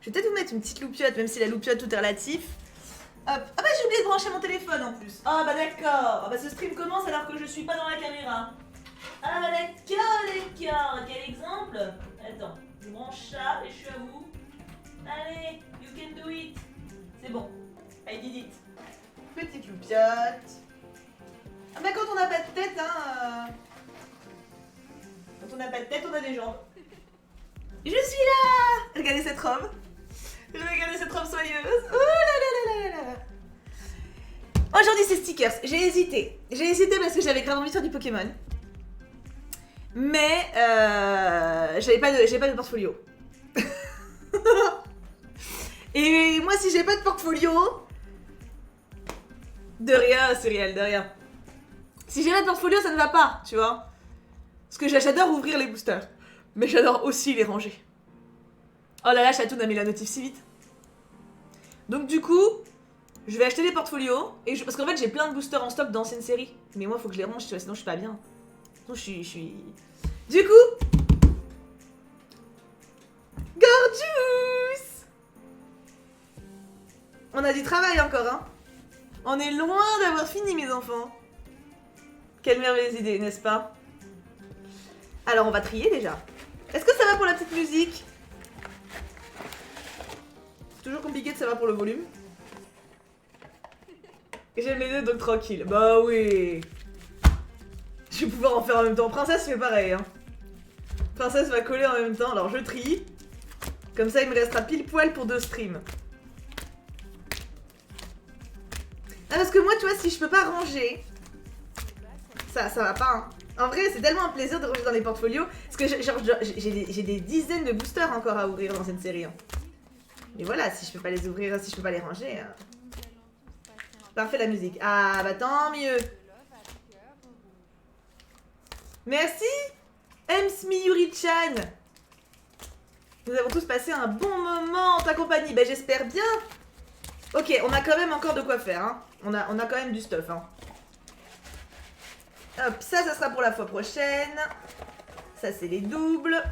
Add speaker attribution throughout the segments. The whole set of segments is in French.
Speaker 1: Je vais peut-être vous mettre une petite loupiote, même si la loupiote tout est relatif. Hop. Ah bah j'ai oublié de brancher mon téléphone en plus. Ah bah d'accord. Ah bah ce stream commence alors que je suis pas dans la caméra. Ah bah d'accord. Quel exemple? Attends, je branche ça et je suis à vous. Allez, you can do it. C'est bon. I did it. Petite loupiote. Ah bah quand on n'a pas de tête, hein... Quand on n'a pas de tête, on a des jambes. Je suis là! Regardez cette robe. Regardez cette robe soyeuse. Oh là là là là là là. Aujourd'hui c'est stickers. J'ai hésité. J'ai hésité parce que j'avais grave envie de faire du Pokémon. Mais j'avais pas de portfolio. Et moi si j'ai pas de portfolio... De rien, Cyrielle, de rien. Si j'ai pas de portfolio, ça ne va pas, tu vois. Parce que j'adore ouvrir les boosters. Mais j'adore aussi les ranger. Oh là là, Chatoun a mis la notif si vite. Donc du coup, je vais acheter des portfolios. Parce qu'en fait, j'ai plein de boosters en stock d'anciennes séries. Mais moi, il faut que je les range, tu vois, sinon je suis pas bien. Sinon, je suis... Du coup... Gorgeous! On a du travail encore, hein. On est loin d'avoir fini, mes enfants. Quelle merveilleuse idée, n'est-ce pas? Alors, on va trier déjà. Est-ce que ça va pour la petite musique? C'est toujours compliqué de savoir pour le volume. J'aime les deux, donc tranquille. Bah oui. Je vais pouvoir en faire en même temps. Princesse fait pareil, hein. Princesse va coller en même temps. Alors, je trie. Comme ça, il me restera pile poil pour 2 streams. Ah, parce que moi, tu vois, si je peux pas ranger... Ça va pas, hein. En vrai, c'est tellement un plaisir de ranger dans les portfolios. Parce que j'ai des dizaines de boosters encore à ouvrir dans cette série. Hein. Mais voilà, si je peux pas les ouvrir, si je peux pas les ranger... Parfait la musique. Ah bah tant mieux. Merci Ems Miyuri-chan. Nous avons tous passé un bon moment en ta compagnie. Bah j'espère bien. Ok, on a quand même encore de quoi faire. Hein. On a quand même du stuff. Hein. Hop, ça sera pour la fois prochaine. Ça, c'est les doubles.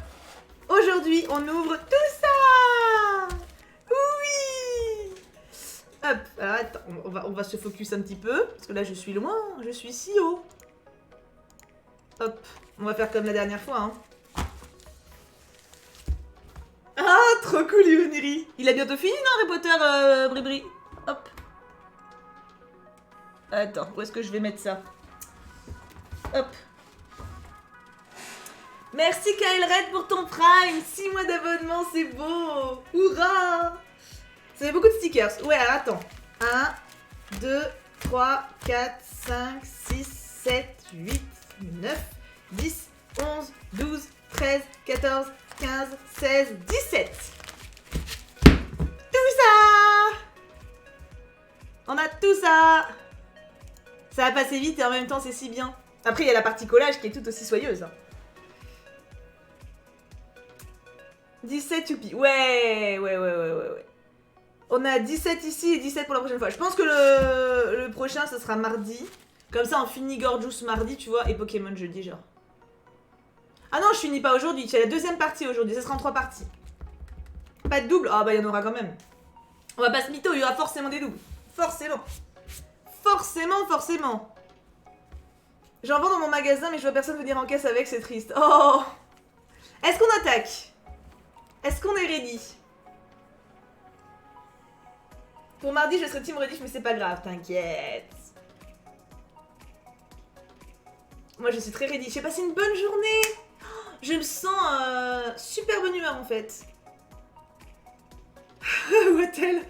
Speaker 1: Aujourd'hui, on ouvre tout ça. Oui. Hop, alors attends, on va se focus un petit peu. Parce que là, je suis loin. Je suis si haut. Hop, on va faire comme la dernière fois. Hein. Ah, trop cool, Yuniri. Il a bientôt fini, non, Harry Potter, Bribri? Hop. Attends, où est-ce que je vais mettre ça? Hop. Merci Kyle Red pour ton Prime. 6 mois d'abonnement, c'est beau. Hurrah. Ça fait beaucoup de stickers. Ouais, alors attends. 1, 2, 3, 4, 5, 6, 7, 8, 9, 10, 11, 12, 13, 14, 15, 16, 17. Tout ça. On a tout ça. Ça va passer vite et en même temps c'est si bien. Après il y a la partie collage qui est tout aussi soyeuse. 17 youpi. Ouais. On a 17 ici et 17 pour la prochaine fois. Je pense que le prochain ce sera mardi. Comme ça on finit Gorgeous mardi tu vois et Pokémon jeudi genre. Ah non je finis pas aujourd'hui. Il y a la deuxième partie aujourd'hui. Ça sera en 3 parties. Pas de double. Ah bah il y en aura quand même. On va pas se mytho, il y aura forcément des doubles. Forcément. Forcément. J'en vends dans mon magasin, mais je vois personne venir en caisse avec, c'est triste. Oh. Est-ce qu'on attaque? Est-ce qu'on est ready? Pour mardi, je serai team rediff, mais c'est pas grave, t'inquiète. Moi, je suis très ready. J'ai passé une bonne journée. Je me sens super bonne humeur, en fait. What-elle?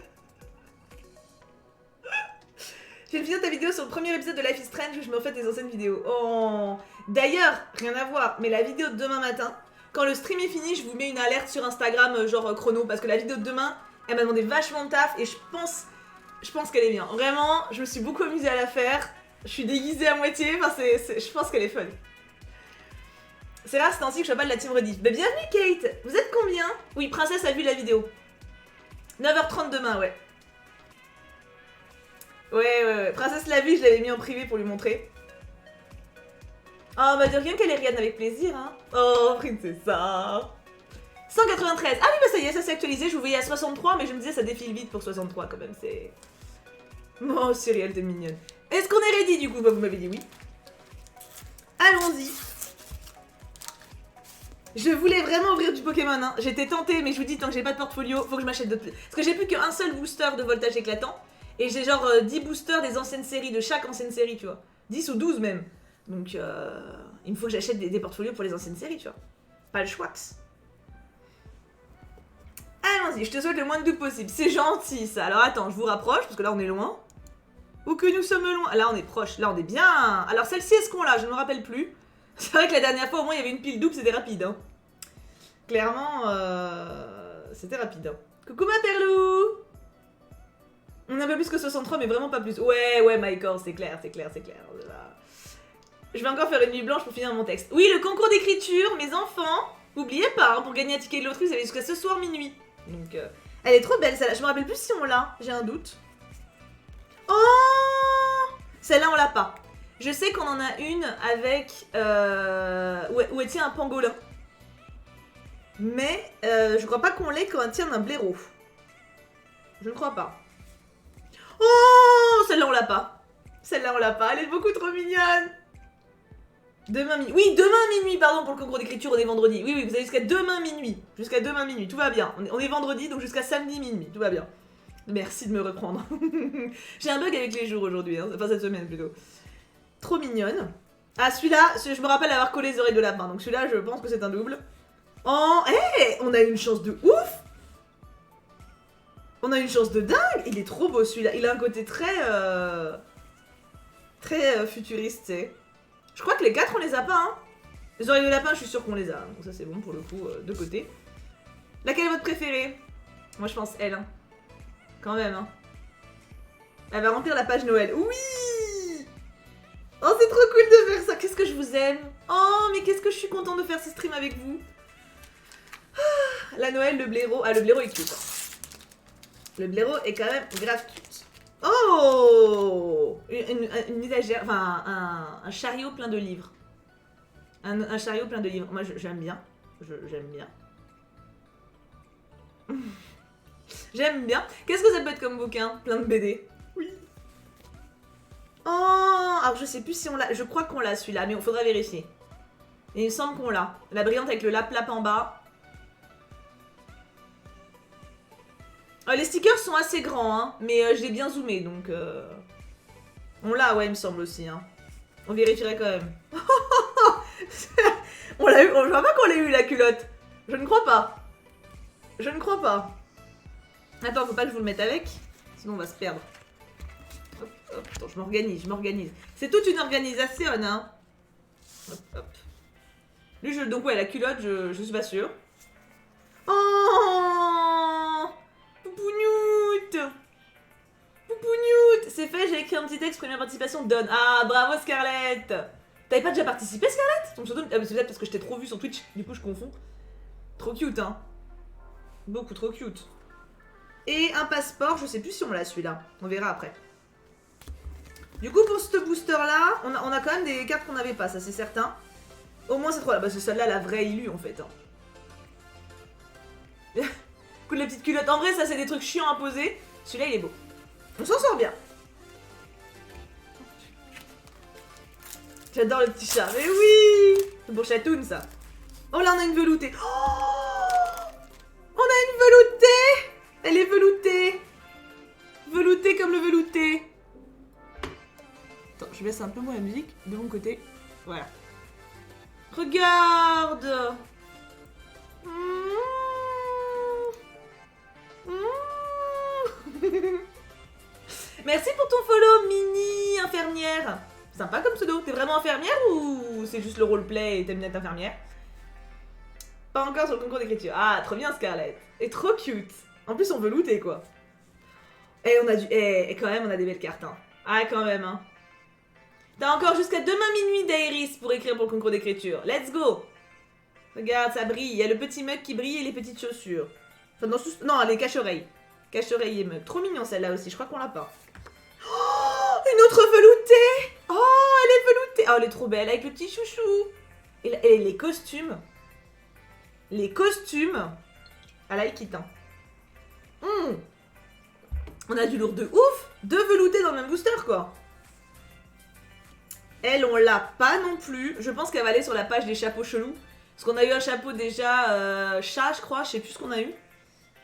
Speaker 1: Je viens de finir ta vidéo sur le premier épisode de Life is Strange où je me refais des anciennes vidéos. Oh. D'ailleurs, rien à voir, mais la vidéo de demain matin, quand le stream est fini, je vous mets une alerte sur Instagram, genre chrono, parce que la vidéo de demain, elle m'a demandé vachement de taf et je pense qu'elle est bien. Vraiment, je me suis beaucoup amusée à la faire. Je suis déguisée à moitié, enfin je pense qu'elle est fun. C'est rare, c'est ainsi que je suis pas de la team rediff. Bah bienvenue Kate. Vous êtes combien? Oui, Princesse a vu la vidéo. 9h30 demain, ouais. Ouais. Princesse l'a vu, je l'avais mis en privé pour lui montrer. Oh, bah de rien qu'elle est Rihanna avec plaisir, hein. Oh, Princessa. 193. Ah oui, bah ça y est, ça s'est actualisé. Je vous voyais à 63, mais je me disais ça défile vite pour 63 quand même. C'est... Oh, Cyrielle, t'es mignonne. Est-ce qu'on est ready du coup? Bah, vous m'avez dit oui. Allons-y. Je voulais vraiment ouvrir du Pokémon, hein. J'étais tentée, mais je vous dis, tant que j'ai pas de portfolio, faut que je m'achète d'autres. Parce que j'ai plus qu'un seul booster de voltage éclatant. Et j'ai genre 10 boosters des anciennes séries, de chaque ancienne série, tu vois. 10 ou 12 même. Donc, il me faut que j'achète des portfolios pour les anciennes séries, tu vois. Pas le choix. Allons-y, je te souhaite le moins de doute possible. C'est gentil, ça. Alors, attends, je vous rapproche, parce que là, on est loin. Ou que nous sommes loin. Là, on est proche. Là, on est bien. Alors, celle-ci, est-ce qu'on l'a? Je ne me rappelle plus. C'est vrai que la dernière fois, au moins, il y avait une pile double, c'était rapide. Hein. Clairement, c'était rapide. Hein. Coucou ma perlou. On a un peu plus que 63, mais vraiment pas plus. Ouais, Michael, c'est clair. Je vais encore faire une nuit blanche pour finir mon texte. Oui, le concours d'écriture, mes enfants. N'oubliez pas, hein, pour gagner un ticket de loterie, vous avez jusqu'à ce soir minuit. Donc, elle est trop belle, celle-là. Je me rappelle plus si on l'a. J'ai un doute. Oh, celle-là, on l'a pas. Je sais qu'on en a une avec... où elle tient un pangolin. Mais je crois pas qu'on l'ait quand elle tient un blaireau. Je ne crois pas. Oh, celle-là, on l'a pas. Celle-là, on l'a pas. Elle est beaucoup trop mignonne. Demain minuit. Oui, demain minuit, pardon, pour le concours d'écriture, on est vendredi. Oui, vous avez jusqu'à demain minuit. Jusqu'à demain minuit, tout va bien. On est vendredi, donc jusqu'à samedi minuit, tout va bien. Merci de me reprendre. J'ai un bug avec les jours aujourd'hui, hein. Enfin cette semaine plutôt. Trop mignonne. Ah, celui-là, je me rappelle avoir collé les oreilles de lapin, donc celui-là, je pense que c'est un double. Oh, hé, on a une chance de ouf. On a une chance de dingue. Il est trop beau celui-là. Il a un côté très... très futuriste, tu sais. Je crois que les 4, on les a pas, hein. Les oreilles de lapin, je suis sûre qu'on les a. Donc ça, c'est bon pour le coup, de côté. Laquelle est votre préférée? Moi, je pense elle, hein. Quand même, hein. Elle va remplir la page Noël. Oui. Oh, c'est trop cool de faire ça. Qu'est-ce que je vous aime. Oh, mais qu'est-ce que je suis contente de faire ce stream avec vous. Ah, la Noël, le blaireau. Ah, le blaireau est cute. Le blaireau est quand même grave cute. Oh, une étagère, enfin un chariot plein de livres. Un chariot plein de livres. Moi, j'aime bien. J'aime bien. J'aime bien. Qu'est-ce que ça peut être comme bouquin? Plein de BD. Oui. Oh, alors je sais plus si on l'a. Je crois qu'on l'a celui-là, mais il faudra vérifier. Et il me semble qu'on l'a. La brillante avec le lap-lap en bas. Les stickers sont assez grands, hein, mais je l'ai bien zoomé, donc... On l'a, ouais, il me semble aussi, hein. On vérifierait quand même. On l'a eu, je vois pas qu'on l'a eu, la culotte. Je ne crois pas. Je ne crois pas. Attends, faut pas que je vous le mette avec, sinon on va se perdre. Hop, hop, attends, je m'organise. C'est toute une organisation, hein. Hop, hop. Lui, donc ouais, la culotte, je suis pas sûre. Oh, Poupougnoute. Poupougnoute. C'est fait, j'ai écrit un petit texte, première participation, donne. Ah, bravo Scarlett. T'avais pas déjà participé, Scarlett? Ton pseudo... Ah, c'est peut-être parce que je t'ai trop vu sur Twitch, du coup je confonds. Trop cute, hein. Beaucoup trop cute. Et un passeport, je sais plus si on l'a celui-là. On verra après. Du coup, pour ce booster-là, on a quand même des cartes qu'on n'avait pas, ça c'est certain. Au moins c'est trois là. Bah, c'est celle-là la vraie Illu en fait. Hein. Coup de la petite culotte. En vrai, ça c'est des trucs chiants à poser. Celui-là il est beau. On s'en sort bien. J'adore le petit chat. Mais oui! C'est pour chatoun ça. Oh là, on a une veloutée. Oh, on a une veloutée. Elle est veloutée. Veloutée comme le velouté. Attends, je baisse un peu moins la musique de mon côté. Voilà. Regarde. Merci pour ton follow, mini infirmière. Sympa comme pseudo. T'es vraiment infirmière ou c'est juste le roleplay et t'aimes être infirmière? Pas encore sur le concours d'écriture. Ah, trop bien Scarlett. Et trop cute. En plus, on veut looter quoi. Et on a du... Et quand même, on a des belles cartes. Hein. Ah, quand même. Hein. T'as encore jusqu'à demain minuit d'Aéris pour écrire pour le concours d'écriture. Let's go. Regarde, ça brille. Il y a le petit mug qui brille et les petites chaussures. Enfin, non, les cache-oreilles. Cache-oreilles et mug. Trop mignon celle-là aussi. Je crois qu'on l'a pas. Oh, une autre veloutée. Oh, elle est veloutée. Oh, elle est trop belle avec le petit chouchou. Et les costumes. Les costumes. I like it, hein. On a du lourd de ouf. 2 veloutés dans le même booster, quoi. Elle, on l'a pas non plus. Je pense qu'elle va aller sur la page des chapeaux chelous. Parce qu'on a eu un chapeau déjà chat, je crois. Je sais plus ce qu'on a eu.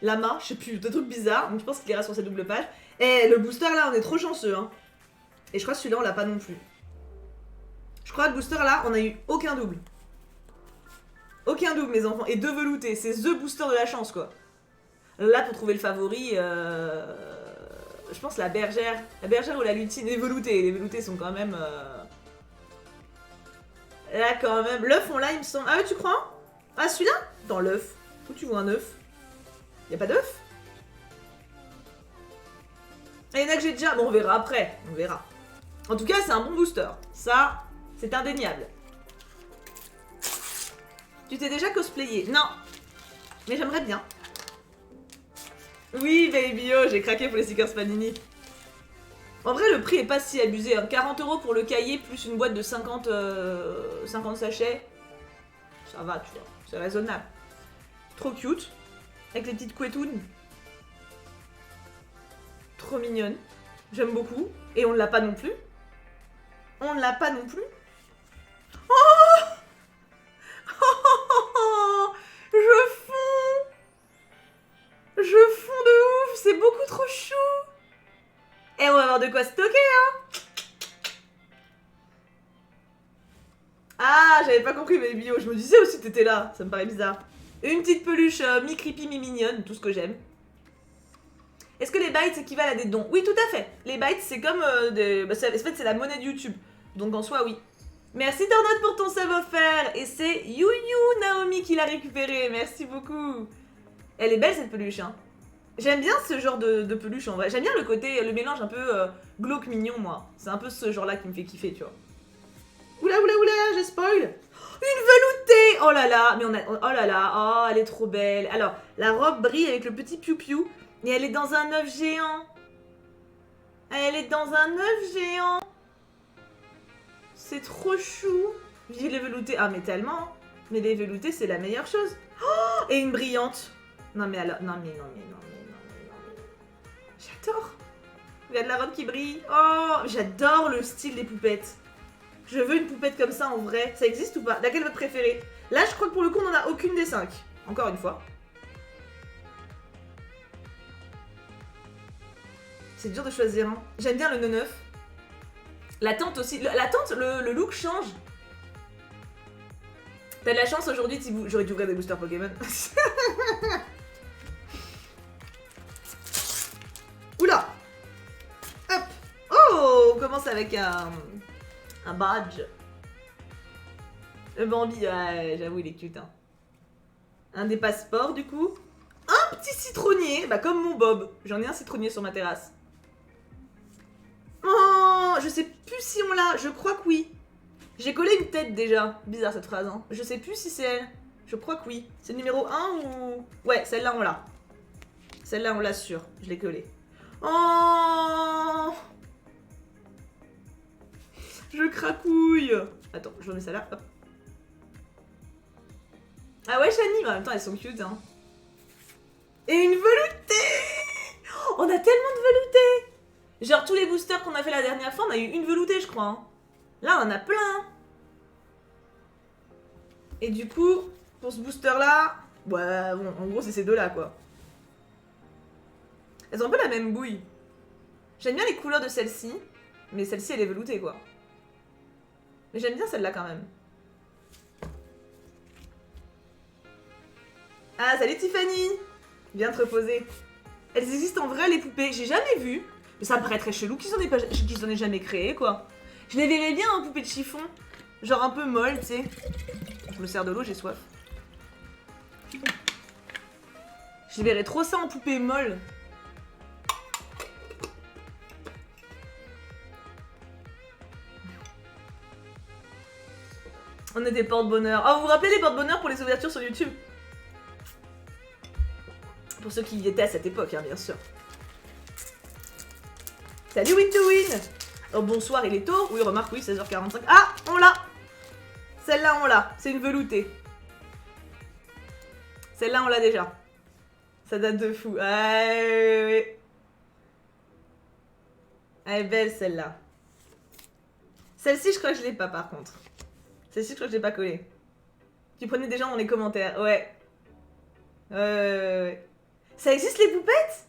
Speaker 1: Lama, je sais plus, des trucs bizarres. Donc je pense qu'il ira sur cette double page. Et le booster là, on est trop chanceux, hein. Et je crois que celui-là, on l'a pas non plus. Je crois que le booster là, on a eu aucun double. Aucun double, mes enfants. Et 2 veloutés. C'est the booster de la chance, quoi. Là, pour trouver le favori, je pense la bergère. La bergère ou la lutine. Les veloutés. Les veloutés sont quand même. Là, quand même. L'œuf, on l'a, il me semble. Ah, ouais, tu crois? Ah, celui-là? Dans l'œuf. Où tu vois un œuf? Y'a pas d'œuf? Ah, y'en a que j'ai déjà. Bon, on verra après. On verra. En tout cas, c'est un bon booster. Ça, c'est indéniable. Tu t'es déjà cosplayé? Non. Mais j'aimerais bien. Oui, baby, oh, j'ai craqué pour les stickers Panini. En vrai, le prix est pas si abusé. Hein. 40 € pour le cahier, plus une boîte de 50 sachets. Ça va, tu vois. C'est raisonnable. Trop cute. Avec les petites couettounes. Trop mignonne. J'aime beaucoup. Et on ne l'a pas non plus. On ne l'a pas non plus. Oh, oh, je fonds. Je fonds de ouf. C'est beaucoup trop chou. Et on va avoir de quoi stocker, hein. Ah, j'avais pas compris mes bio. Je me disais aussi que t'étais là. Ça me paraît bizarre. Une petite peluche mi-creepy, mi-mignonne. Tout ce que j'aime. Est-ce que les bytes équivalent à des dons? Oui, tout à fait. Les bytes, c'est comme des... Bah, en fait, c'est la monnaie de YouTube. Donc, en soi, oui. Merci, Tornade, pour ton sub offert. Et c'est You Naomi qui l'a récupéré. Merci beaucoup. Elle est belle, cette peluche, hein. J'aime bien ce genre de peluche, en vrai. J'aime bien le côté, le mélange un peu glauque mignon, moi. C'est un peu ce genre-là qui me fait kiffer, tu vois. Oula, oula, oula, j'ai spoil. Une veloutée. Oh là là, mais on a... Oh là là, oh, elle est trop belle. Alors, la robe brille avec le petit piou-piou. Et elle est dans un œuf géant. Elle est dans un œuf géant. C'est trop chou. J'ai les veloutés. Ah, mais tellement. Mais les veloutés, c'est la meilleure chose. Oh, et une brillante. Non, mais alors... Non, mais non, mais non, mais non, mais non, mais... J'adore. Il y a de la robe qui brille. Oh, j'adore le style des poupettes. Je veux une poupette comme ça en vrai. Ça existe ou pas? Laquelle est votre préférée? Là, je crois que pour le coup, on n'en a aucune des 5. Encore une fois. C'est dur de choisir, hein. J'aime bien le 9-9. La tente aussi. La tente, le look change. T'as de la chance aujourd'hui, Thibou. J'aurais dû ouvrir des boosters Pokémon. Oula. Hop. Oh, on commence avec un badge. Le Bambi, ouais, j'avoue, il est cute, hein. Un des passeports, du coup. Un petit citronnier, bah comme mon Bob. J'en ai un citronnier sur ma terrasse. Oh, je sais plus si on l'a. Je crois que oui. J'ai collé une tête déjà. Bizarre cette phrase, hein. Je sais plus si c'est elle. Je crois que oui. C'est le numéro 1 ou... Ouais, celle-là, on l'a. Celle-là, on l'a sûr. Je l'ai collée. Oh, je cracouille. Attends, je remets ça là. Hop. Ah ouais, Shani, en même temps, elles sont cute, hein. Et une veloutée. On a tellement de veloutés. Genre, tous les boosters qu'on a fait la dernière fois, on a eu une veloutée, je crois. Hein. Là, on en a plein. Et du coup, pour ce booster-là... Ouais, bon, en gros, c'est ces deux-là, quoi. Elles ont un peu la même bouille. J'aime bien les couleurs de celle-ci. Mais celle-ci, elle est veloutée, quoi. Mais j'aime bien celle-là, quand même. Ah, salut Tiffany. Viens te reposer. Elles existent en vrai, les poupées. J'ai jamais vu. Mais ça me paraît très chelou qu'ils en aient jamais créé, quoi. Je les verrais bien en poupée de chiffon. Genre un peu molle, tu sais. Je me sers de l'eau, j'ai soif. Je verrais trop ça en poupée molle. On est des porte-bonheur. Oh, vous vous rappelez les porte-bonheur pour les ouvertures sur YouTube? Pour ceux qui y étaient à cette époque, hein, bien sûr. Salut Win2Win. Oh, bonsoir, il est tôt. Oui, remarque, oui, 16h45. Ah, on l'a. Celle-là, on l'a. C'est une veloutée. Celle-là, on l'a déjà. Ça date de fou. Ah, oui. Elle est belle celle-là. Celle-ci, je crois que je l'ai pas par contre. Celle-ci, je crois que je l'ai pas collée. Tu prenais des gens dans les commentaires. Ouais. Ça existe les poupettes?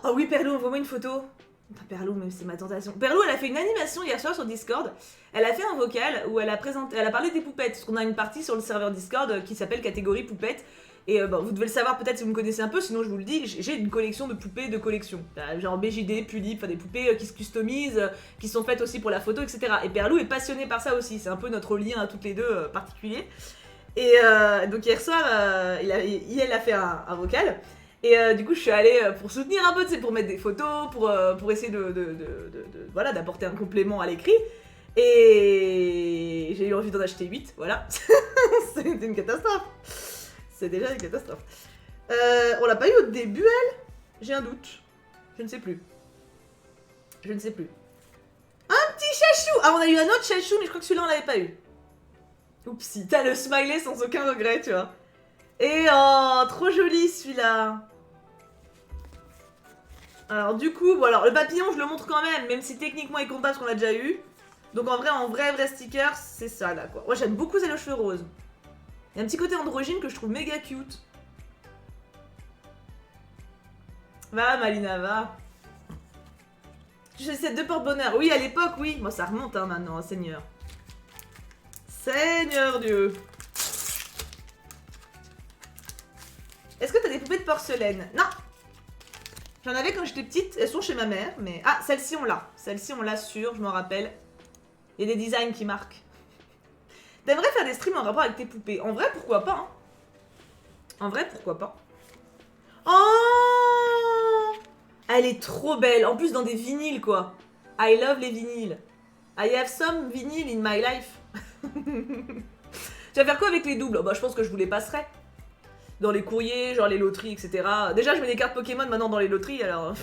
Speaker 1: Oh oui, Perlou, envoie-moi une photo. Putain, Perlou, même c'est ma tentation. Perlou, elle a fait une animation hier soir sur Discord. Elle a fait un vocal où elle a parlé des poupettes. Parce qu'on a une partie sur le serveur Discord qui s'appelle catégorie poupettes. Et bon, vous devez le savoir peut-être si vous me connaissez un peu, sinon je vous le dis, j'ai une collection de poupées de collection. Genre BJD, Pulip, enfin des poupées qui se customisent, qui sont faites aussi pour la photo, etc. Et Perlou est passionnée par ça aussi, c'est un peu notre lien à toutes les deux particulier. Et donc hier soir, il a fait un vocal. Et du coup, je suis allée pour soutenir un peu, tu sais, pour mettre des photos, pour essayer voilà, d'apporter un complément à l'écrit. Et j'ai eu envie d'en acheter 8, voilà. C'était une catastrophe. C'est déjà une catastrophe. On l'a pas eu au début, elle? J'ai un doute. Je ne sais plus. Je ne sais plus. Un petit chachou! Ah, on a eu un autre chachou, mais je crois que celui-là, on l'avait pas eu. Oupsie, t'as le smiley sans aucun regret, tu vois. Et oh, trop joli celui-là. Alors du coup, bon alors le papillon, je le montre quand même si techniquement il compte pas parce qu'on l'a déjà eu. Donc en vrai sticker, c'est ça là quoi. Moi j'aime beaucoup celle aux cheveux roses. Il y a un petit côté androgyne que je trouve méga cute. Va Malina, va. J'ai cette deux porte-bonheur. Oui, à l'époque, oui. Moi, ça remonte hein, maintenant, Seigneur. Seigneur Dieu. Est-ce que t'as des poupées de porcelaine? Non. J'en avais quand j'étais petite. Elles sont chez ma mère, mais... Ah, celle-ci, on l'a. Celle-ci, on l'a sûre, je m'en rappelle. Il y a des designs qui marquent. T'aimerais faire des streams en rapport avec tes poupées? En vrai, pourquoi pas, hein. En vrai, pourquoi pas. Oh, elle est trop belle. En plus, dans des vinyles, quoi. I love les vinyles. I have some vinyl in my life. Tu vas faire quoi avec les doubles? Bah, je pense que je vous les passerai. Dans les courriers, genre les loteries, etc. Déjà, je mets des cartes Pokémon maintenant dans les loteries, alors...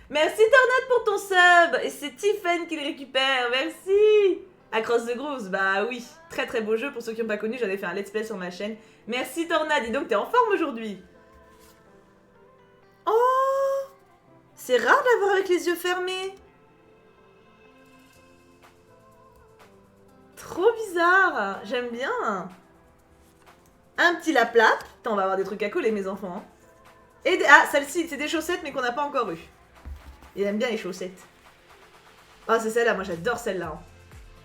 Speaker 1: Merci Tornade pour ton sub. Et c'est Tiffen qui le récupère. Merci. Across the Grooves, bah oui. Très très beau jeu. Pour ceux qui n'ont pas connu, j'avais fait un let's play sur ma chaîne. Merci Tornade. Dis donc, t'es en forme aujourd'hui. Oh, c'est rare de l'avoir avec les yeux fermés. Trop bizarre. J'aime bien. Un petit laplap. Putain, on va avoir des trucs à coller, mes enfants. Hein. Et ah, celle-ci, c'est des chaussettes, mais qu'on n'a pas encore eu. Il aime bien les chaussettes. Ah, c'est celle-là. Moi, j'adore celle-là. Hein.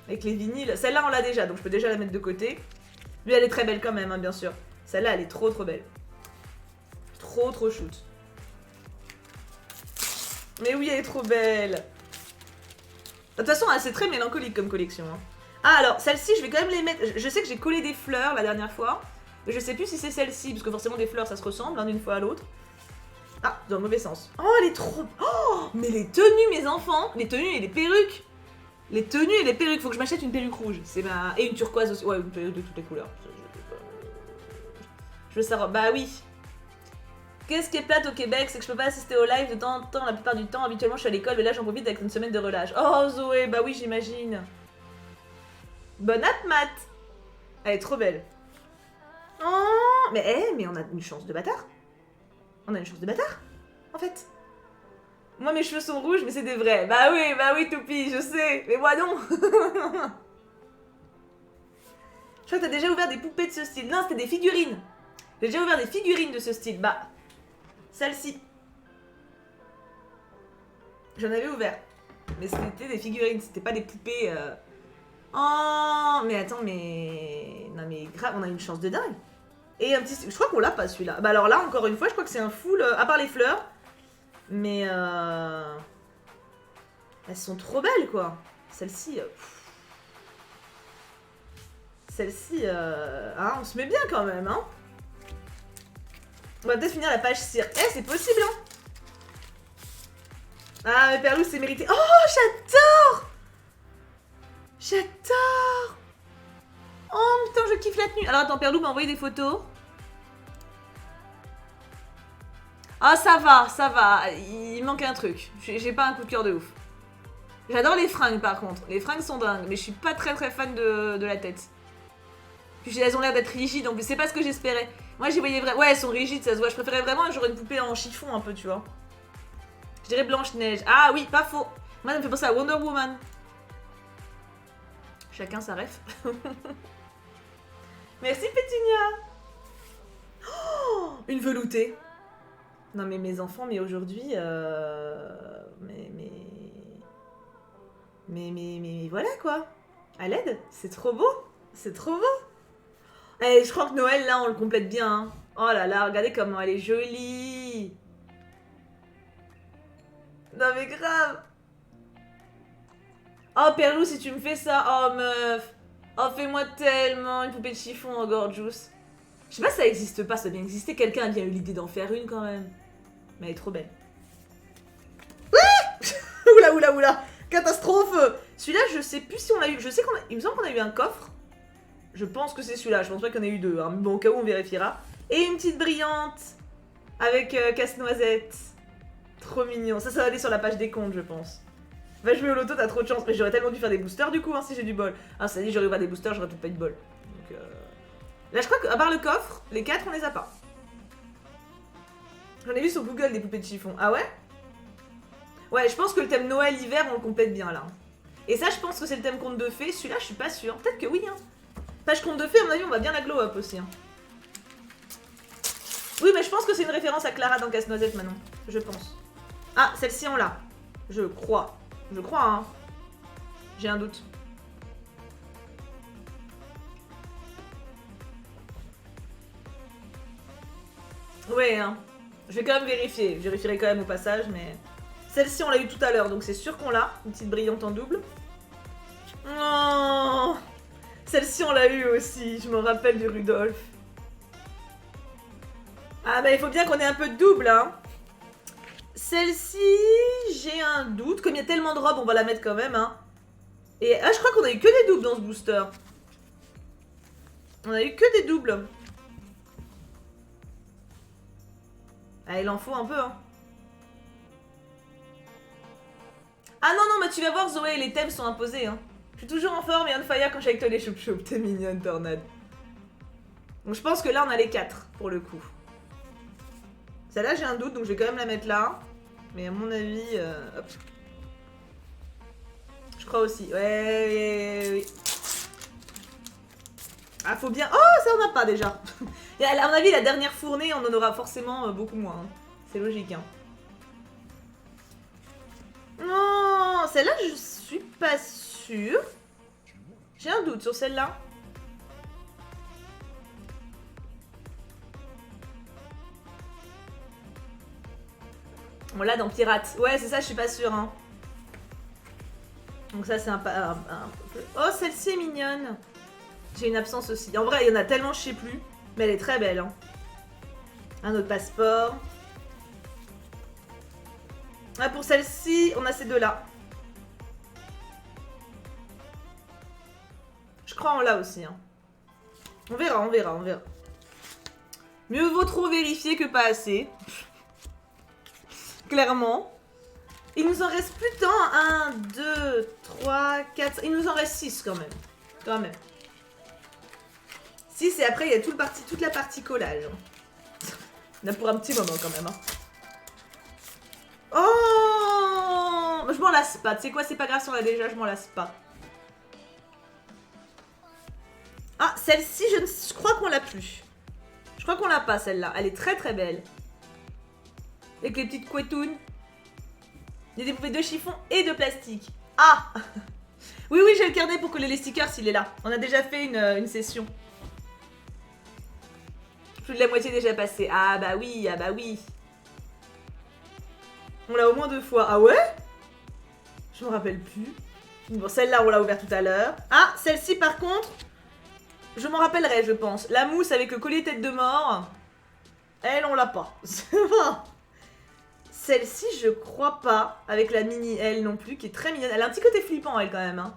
Speaker 1: Avec les vinyles. Celle-là, on l'a déjà, donc je peux déjà la mettre de côté. Lui, elle est très belle quand même, hein, bien sûr. Celle-là, elle est trop trop belle. Trop trop shoot. Mais oui, elle est trop belle. De toute façon, c'est très mélancolique comme collection. Hein. Ah, alors, celle-ci, je vais quand même les mettre... Je sais que j'ai collé des fleurs la dernière fois. Mais je sais plus si c'est celle-ci, parce que forcément, des fleurs, ça se ressemble hein, d'une fois à l'autre. Ah, dans le mauvais sens. Oh, elle est trop... Oh, mais les tenues, mes enfants. Les tenues et les perruques. Les tenues et les perruques. Faut que je m'achète une perruque rouge. C'est ma... Et une turquoise aussi. Ouais, une perruque de toutes les couleurs. Je veux savoir... Bah oui. Qu'est-ce qui est plate au Québec? C'est que je peux pas assister au live de temps en temps, la plupart du temps. Habituellement, je suis à l'école, mais là, j'en profite avec une semaine de relâche. Oh, Zoé, bah oui, j'imagine. Bonne app, Matt. Elle est trop belle. Oh, mais on a une chance de bâtard. On a une chance de bâtard, en fait. Moi, mes cheveux sont rouges, mais c'est des vrais. Bah oui, Toupie, je sais. Mais moi, non. Je crois que t'as déjà ouvert des poupées de ce style. Non, c'était des figurines. J'ai déjà ouvert des figurines de ce style. Bah, celle-ci. J'en avais ouvert. Mais c'était des figurines, c'était pas des poupées. Oh, mais attends, mais... Non, mais grave, on a une chance de dingue. Et un petit... Je crois qu'on l'a pas, celui-là. Bah alors là, encore une fois, je crois que c'est un full... À part les fleurs. Mais elles sont trop belles, quoi. Celle-ci... Celle-ci... Hein, on se met bien, quand même, hein. On va peut-être finir la page cirque. Eh, c'est possible, hein. Ah, mais Perlou, c'est mérité. Oh, j'adore. J'adore. Oh, putain, je kiffe la tenue. Alors, attends, Perlou m'a envoyé des photos. Ah, ça va. Il manque un truc. J'ai pas un coup de cœur de ouf. J'adore les fringues, par contre. Les fringues sont dingues, mais je suis pas très fan de la tête. Puis elles ont l'air d'être rigides, en plus. C'est pas ce que j'espérais. Moi, j'y voyais vraiment... Ouais, elles sont rigides, ça se voit. Je préférais vraiment genre une poupée en chiffon un peu, tu vois. Je dirais Blanche-Neige. Ah oui, pas faux. Moi, ça me fait penser à Wonder Woman. Chacun sa ref. Merci, Pétunia. Oh, une veloutée. Non, mais mes enfants, mais aujourd'hui... Mais voilà, quoi. À l'aide, c'est trop beau. C'est trop beau. Et je crois que Noël, là, on le complète bien. Hein. Oh là là, regardez comment elle est jolie. Non mais grave. Oh Perlou, si tu me fais ça, oh meuf. Oh fais-moi tellement une poupée de chiffon en gorgeous. Je sais pas si ça existe pas, ça doit bien exister. Quelqu'un a bien eu l'idée d'en faire une quand même. Mais elle est trop belle. Oula oula oula. Catastrophe. Celui-là, je sais plus si on l'a eu. Je sais qu'on a... Il me semble qu'on a eu un coffre. Je pense que c'est celui-là. Je pense pas qu'on ait eu deux. Hein. Bon, au cas où, on vérifiera. Et une petite brillante. Avec casse-noisette. Trop mignon. Ça va aller sur la page des comptes, je pense. Va jouer au loto, t'as trop de chance. Mais j'aurais tellement dû faire des boosters du coup, hein, si j'ai du bol. Ah, ça dit, j'aurais pas des boosters, j'aurais peut-être pas eu de bol. Donc, là, je crois qu'à part le coffre, les 4, on les a pas. J'en ai vu sur Google des poupées de chiffon. Ah ouais? Ouais, je pense que le thème Noël-hiver, on le complète bien là. Et ça, je pense que c'est le thème conte de fées. Celui-là, je suis pas sûre. Peut-être que oui, hein. Page conte de fées, à mon avis, on va bien la glow up aussi. Hein. Oui, mais je pense que c'est une référence à Clara dans Casse-Noisette, Manon. Je pense. Ah, celle-ci, on l'a. Je crois. Je crois, hein. J'ai un doute. Ouais, hein. Je vais quand même vérifier. Je vérifierai quand même au passage, mais... Celle-ci, on l'a eu tout à l'heure, donc c'est sûr qu'on l'a. Une petite brillante en double. Oh, celle-ci, on l'a eu aussi. Je me rappelle du Rudolph. Ah, bah, il faut bien qu'on ait un peu de double, hein. Celle-ci, j'ai un doute. Comme il y a tellement de robes, on va la mettre quand même, hein. Et ah, je crois qu'on a eu que des doubles dans ce booster. On a eu que des doubles. Ah, il en faut un peu, hein. Ah non, non, mais tu vas voir, Zoé, les thèmes sont imposés, hein. Je suis toujours en forme et on fire quand je suis avec toi les choup-choup. T'es mignonne, Tornade. Donc je pense que là, on a les 4, pour le coup. Celle-là, j'ai un doute, donc je vais quand même la mettre là. Mais à mon avis, hop. Je crois aussi. Ouais. Ah, faut bien... Oh, ça, on n'a pas, déjà. Et à mon avis, la dernière fournée, on en aura forcément beaucoup moins. Hein. C'est logique, hein. Non, celle-là, je suis pas sûre. J'ai un doute sur celle-là. On l'a dans Pirate. Ouais, c'est ça, je suis pas sûre. Hein. Donc ça, c'est un peu... Oh, celle-ci est mignonne. J'ai une absence aussi. En vrai, il y en a tellement, je sais plus. Mais elle est très belle. Hein. Un autre passeport. Ah, pour celle-ci, on a ces deux-là. Je crois en là aussi. Hein. On verra, on verra, on verra. Mieux vaut trop vérifier que pas assez. Clairement. Il nous en reste plus de temps. 1, 2, 3, 4... Il nous en reste 6 quand même. Quand même. 6 et après, il y a toute la partie collage. On a pour un petit moment quand même. Hein. Oh, je m'en lasse pas. Tu sais quoi, c'est pas grave si on l'a déjà, je m'en lasse pas. Ah, celle-ci, je crois qu'on l'a plus. Je crois qu'on l'a pas, celle-là. Elle est très très belle. Avec les petites couetounes. Il y a des poupées de chiffon et de plastique. Ah. Oui, oui, j'ai le carnet pour coller les stickers s'il est là. On a déjà fait une session. Plus de la moitié déjà passée. Ah bah oui, ah bah oui. On l'a au moins 2 fois. Ah ouais? Je me rappelle plus. Bon, celle-là, on l'a ouverte tout à l'heure. Ah, celle-ci, par contre, je m'en rappellerai, je pense. La mousse avec le collier tête de mort. Elle, on l'a pas. Celle-ci, je crois pas. Avec la mini elle non plus, qui est très mignonne. Elle a un petit côté flippant, elle, quand même. Hein.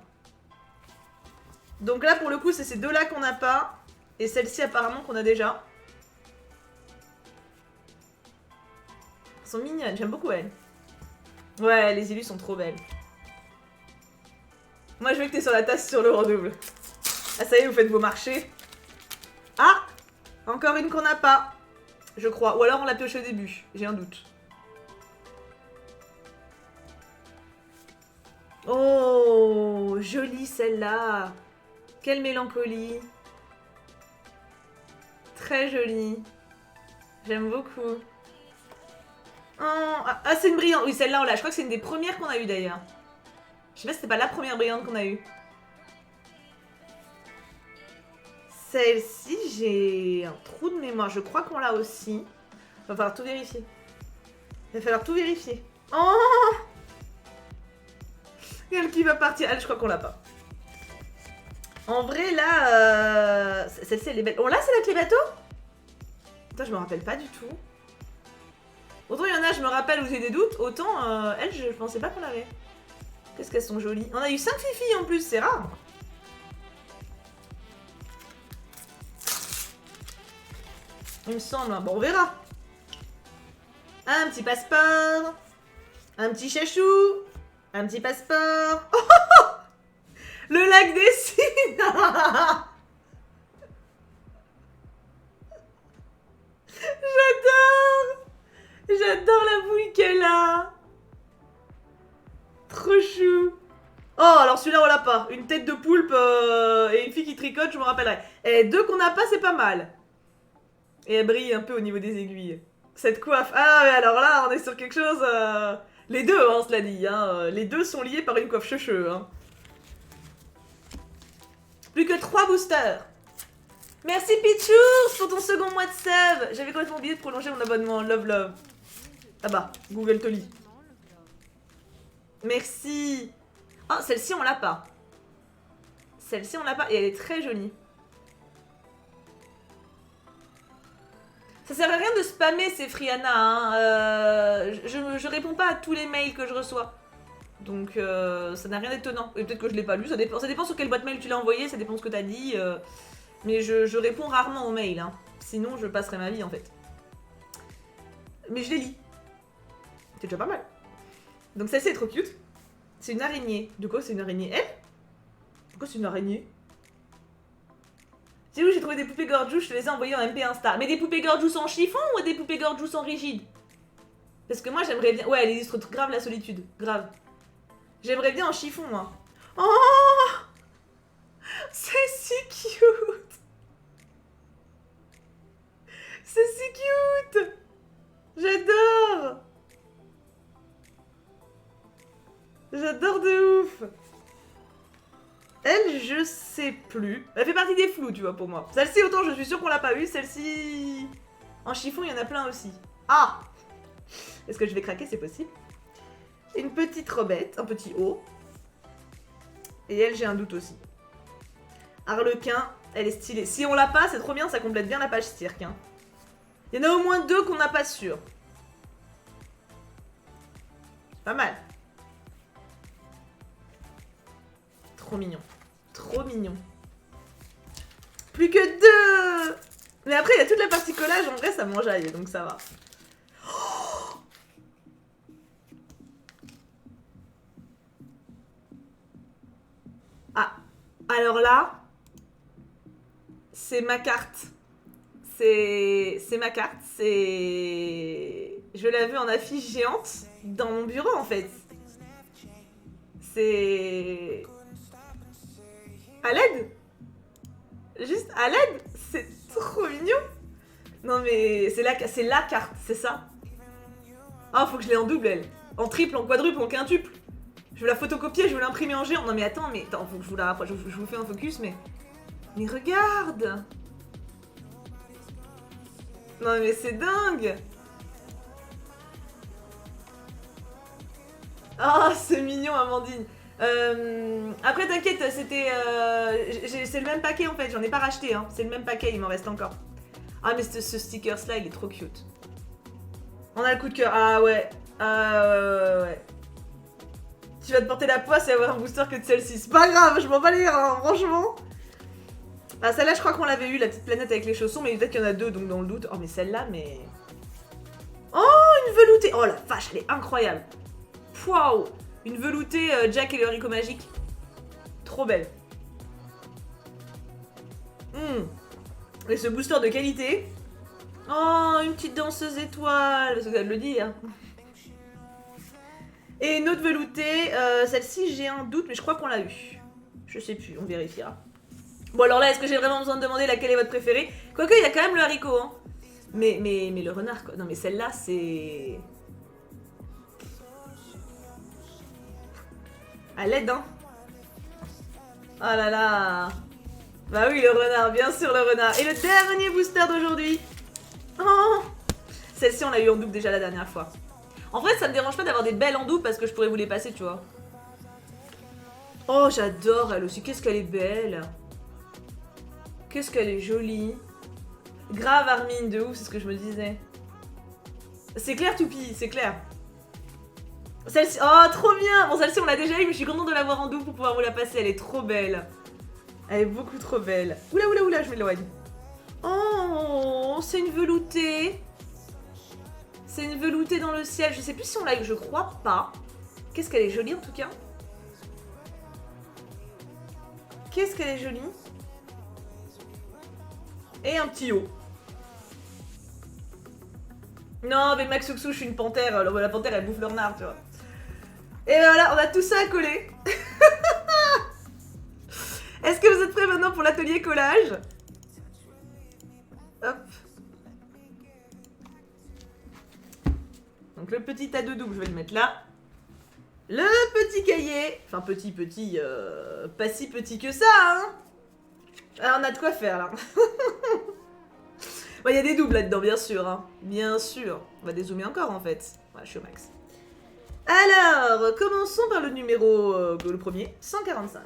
Speaker 1: Donc là, pour le coup, c'est ces deux-là qu'on n'a pas. Et celle-ci, apparemment, qu'on a déjà. Elles sont mignonnes. J'aime beaucoup, elles. Ouais, les illus sont trop belles. Moi, je veux que t'es sur la tasse sur le redouble. Ah, ça y est, vous faites vos marchés. Ah! Encore une qu'on n'a pas, je crois. Ou alors on l'a pioché au début, j'ai un doute. Oh, jolie celle-là. Quelle mélancolie. Très jolie. J'aime beaucoup. Oh, ah, c'est une brillante. Oui, celle-là, on l'a. Je crois que c'est une des premières qu'on a eues d'ailleurs. Je sais pas si c'était pas la première brillante qu'on a eue. Celle-ci, j'ai un trou de mémoire. Je crois qu'on l'a aussi. Il va falloir tout vérifier. Il va falloir tout vérifier. Oh! Elle qui va partir. Elle, je crois qu'on l'a pas. En vrai, là, celle-ci, elle est belle. On l'a, celle avec les bateaux? Putain, je me rappelle pas du tout. Autant il y en a, je me rappelle où j'ai des doutes, autant elle, je pensais pas qu'on l'avait. Qu'est-ce qu'elles sont jolies. On a eu 5 filles en plus, c'est rare. Il me semble. Bon, on verra. Un petit passeport. Un petit chachou. Un petit passeport. Oh, le lac des cygnes. J'adore. J'adore la bouille qu'elle a. Trop chou. Oh, alors celui-là, on l'a pas. Une tête de poulpe et une fille qui tricote, je me rappellerai. Et deux qu'on n'a pas, c'est pas mal. Et elle brille un peu au niveau des aiguilles. Cette coiffe. Ah, mais alors là, on est sur quelque chose... Les deux, hein, cela dit. Hein. Les deux sont liés par une coiffe cheveux. Hein. Plus que 3 boosters. Merci Pichours pour ton second mois de sub. J'avais complètement oublié de prolonger mon abonnement. Love, love. Ah bah, Google te lit. Merci. Oh, celle-ci, on l'a pas. Celle-ci, on l'a pas. Et elle est très jolie. Ça sert à rien de spammer ces Friana. Hein. Je réponds pas à tous les mails que je reçois. Donc, ça n'a rien d'étonnant. Et peut-être que je l'ai pas lu. Ça dépend sur quelle boîte mail tu l'as envoyé. Ça dépend de ce que t'as dit. Mais je réponds rarement aux mails. Hein. Sinon, je passerai ma vie, en fait. Mais je les lis. C'est déjà pas mal. Donc, celle-ci est trop cute. C'est une araignée. De quoi c'est une araignée? Elle? Pourquoi c'est une araignée? C'est où j'ai trouvé des poupées gorgeous, je te les ai envoyées en MP Insta. Mais des poupées gorgeous en chiffon ou des poupées gorgeous en rigide? Parce que moi j'aimerais bien... Ouais, elle illustre grave la solitude. Grave. J'aimerais bien en chiffon, moi. Oh! C'est si cute! C'est si cute! J'adore! J'adore de ouf! Elle, je sais plus. Elle fait partie des flous, tu vois, pour moi. Celle-ci, autant je suis sûre qu'on l'a pas eu. Celle-ci... En chiffon, il y en a plein aussi. Ah! Est-ce que je vais craquer? C'est possible. Une petite robette, un petit haut. Et elle, j'ai un doute aussi. Harlequin, elle est stylée. Si on l'a pas, c'est trop bien, ça complète bien la page cirque. Hein. Il y en a au moins 2 qu'on n'a pas sûr. Pas mal. Trop mignon. Trop mignon. Plus que 2! Mais après, il y a toute la partie collage. En vrai, ça m'enjaille, donc ça va. Oh, ah, alors là, c'est ma carte. C'est ma carte. C'est... Je l'ai vue en affiche géante dans mon bureau, en fait. C'est... À l'aide? Juste à l'aide? C'est trop mignon. Non mais c'est la carte, c'est ça. Ah, faut que je l'ai en double, elle. En triple, en quadruple, en quintuple. Je veux la photocopier, je veux l'imprimer en géant. Non mais attends, faut que je vous la rapproche. Je vous fais un focus, mais... Mais regarde! Non mais c'est dingue! Ah, oh, c'est mignon, Amandine. Après, t'inquiète, c'était... c'est le même paquet, en fait. J'en ai pas racheté, hein. C'est le même paquet, il m'en reste encore. Ah, mais ce stickers-là, il est trop cute. On a le coup de cœur. Ah, ouais. Ah, ouais. Tu vas te porter la poisse et avoir un booster que de celle-ci. C'est pas grave, je m'en bats les reins, franchement. Ah, celle-là, je crois qu'on l'avait eu, la petite planète avec les chaussons. Mais peut-être qu'il y en a 2, donc dans le doute. Oh, mais celle-là, mais... Oh, une veloutée. Oh, la vache, elle est incroyable. Waouh. Une veloutée Jack et le haricot magique. Trop belle. Et ce booster de qualité. Oh, une petite danseuse étoile, parce que ça le dit, hein. Et une autre veloutée, celle-ci j'ai un doute, mais je crois qu'on l'a eu. Je sais plus, on vérifiera. Bon alors là, est-ce que j'ai vraiment besoin de demander laquelle est votre préférée? Quoique, il y a quand même le haricot, hein. Mais le renard, quoi. Non mais celle-là, c'est... À l'aide, hein. Oh là là. Bah oui, le renard, bien sûr le renard. Et le dernier booster d'aujourd'hui. Oh. Celle-ci, on l'a eu en double déjà la dernière fois. En vrai, ça me dérange pas d'avoir des belles en double parce que je pourrais vous les passer, tu vois. Oh, j'adore elle aussi. Qu'est-ce qu'elle est belle. Qu'est-ce qu'elle est jolie. Grave Armine, de ouf, c'est ce que je me disais. C'est clair, Toupie, c'est clair. Celle-ci, oh, trop bien. Bon, celle-ci, on l'a déjà eu, mais je suis contente de l'avoir en double pour pouvoir vous la passer. Elle est trop belle. Elle est beaucoup trop belle. Oula, oula, oula, je m'éloigne. Oh, c'est une veloutée. C'est une veloutée dans le ciel. Je sais plus si on l'a eu, je crois pas. Qu'est-ce qu'elle est jolie en tout cas. Qu'est-ce qu'elle est jolie. Et un petit haut. Non, mais Max Souksou, je suis une panthère. La panthère, elle bouffe le renard, tu vois. Et voilà, on a tout ça à coller. Est-ce que vous êtes prêts maintenant pour l'atelier collage? Hop. Donc le petit tas de double, je vais le mettre là. Le petit cahier. Enfin, petit, pas si petit que ça, hein. Alors, on a de quoi faire, là. Bon, il y a des doubles là-dedans, bien sûr, hein. Bien sûr. On va dézoomer encore, en fait. Voilà, je suis au max. Alors, commençons par le numéro... le premier, 145.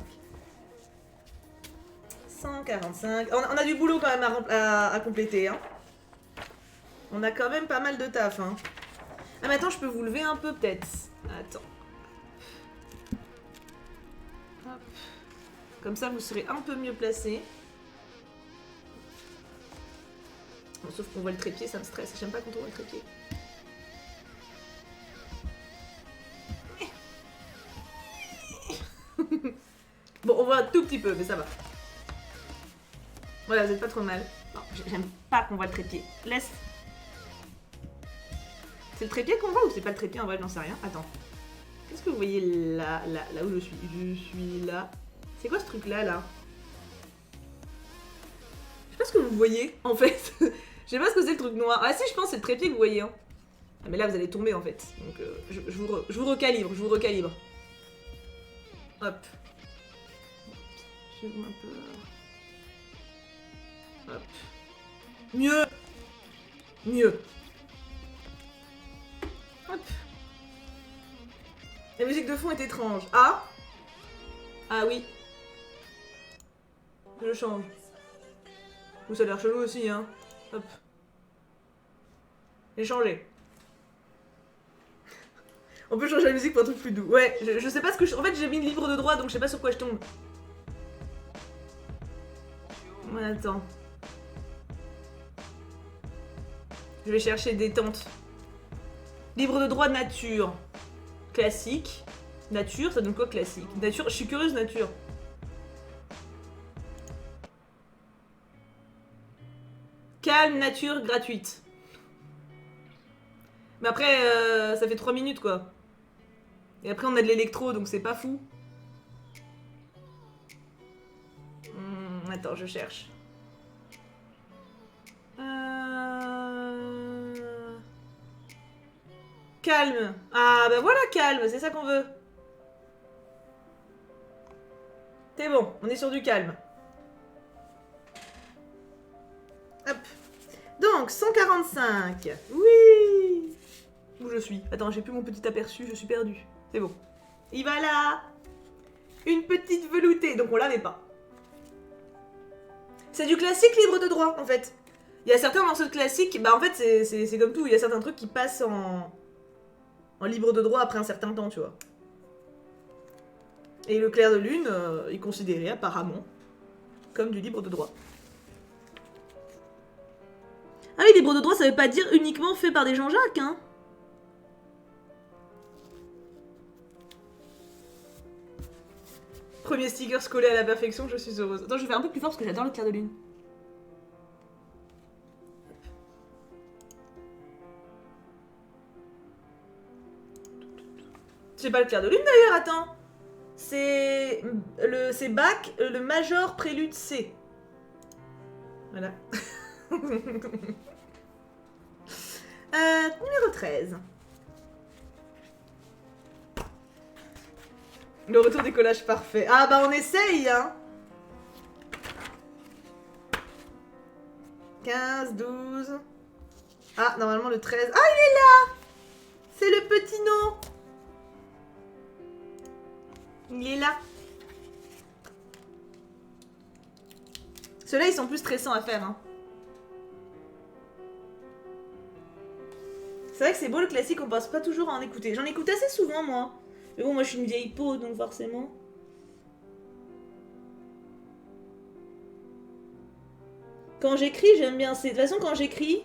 Speaker 1: 145. On a du boulot quand même à compléter, hein. On a quand même pas mal de taf, hein. Ah mais attends, je peux vous lever un peu peut-être. Attends. Hop. Comme ça, vous serez un peu mieux placé. Bon, sauf qu'on voit le trépied, ça me stresse. J'aime pas quand on voit le trépied. Bon, on voit un tout petit peu, mais ça va. Voilà, vous êtes pas trop mal. Non, j'aime pas qu'on voit le trépied. Laisse. C'est le trépied qu'on voit ou c'est pas le trépied? En vrai, j'en sais rien. Attends. Qu'est-ce que vous voyez là où je suis? Je suis là. C'est quoi ce truc-là, là? Je sais pas ce que vous voyez, en fait. Je sais pas ce que c'est le truc noir. Ah si, je pense que c'est le trépied que vous voyez, hein. Ah, mais là, vous allez tomber, en fait. Donc, je vous recalibre, je vous recalibre. Hop. Je zoome un peu. Hop. Mieux. Mieux. Hop. La musique de fond est étrange. Ah. Ah oui. Je change. Ou ça a l'air chelou aussi, hein. Hop. J'ai changé. On peut changer la musique pour un truc plus doux. Ouais, je sais pas ce que je... En fait, j'ai mis le livre de droit, donc je sais pas sur quoi je tombe. Ouais, attends. Je vais chercher détente. Livre de droit nature. Classique. Nature, ça donne quoi classique? Nature, je suis curieuse nature. Calme, nature, gratuite. Mais après, ça fait 3 minutes quoi. Et après on a de l'électro, donc c'est pas fou. Attends, je cherche. Calme. Ah bah voilà, calme, c'est ça qu'on veut. C'est bon, on est sur du calme. Hop. Donc, 145. Oui. Où je suis? Attends, j'ai plus mon petit aperçu, je suis perdue. C'est bon. Il va là. Une petite veloutée, donc on l'avait pas. C'est du classique libre de droit, en fait. Il y a certains morceaux de classique, bah en fait, c'est comme tout. Il y a certains trucs qui passent en libre de droit après un certain temps, tu vois. Et le clair de lune est considéré apparemment comme du libre de droit. Ah oui, libre de droit, ça veut pas dire uniquement fait par des Jean-Jacques, hein. Premier sticker collé à la perfection, je suis heureuse. Attends, je vais faire un peu plus fort parce que j'adore le clair de lune. C'est pas le clair de lune d'ailleurs, attends. C'est Bach, le major prélude C. Voilà. Numéro 13. Le retour des collages parfait. Ah bah on essaye, hein. 15, 12... Ah, normalement le 13... Ah, il est là. C'est le petit nom. Il est là. Ceux-là, ils sont plus stressants à faire, hein. C'est vrai que c'est beau le classique, on pense pas toujours à en écouter. J'en écoute assez souvent, moi. Mais bon, moi je suis une vieille peau, donc forcément... Quand j'écris, j'aime bien. De toute façon, quand j'écris,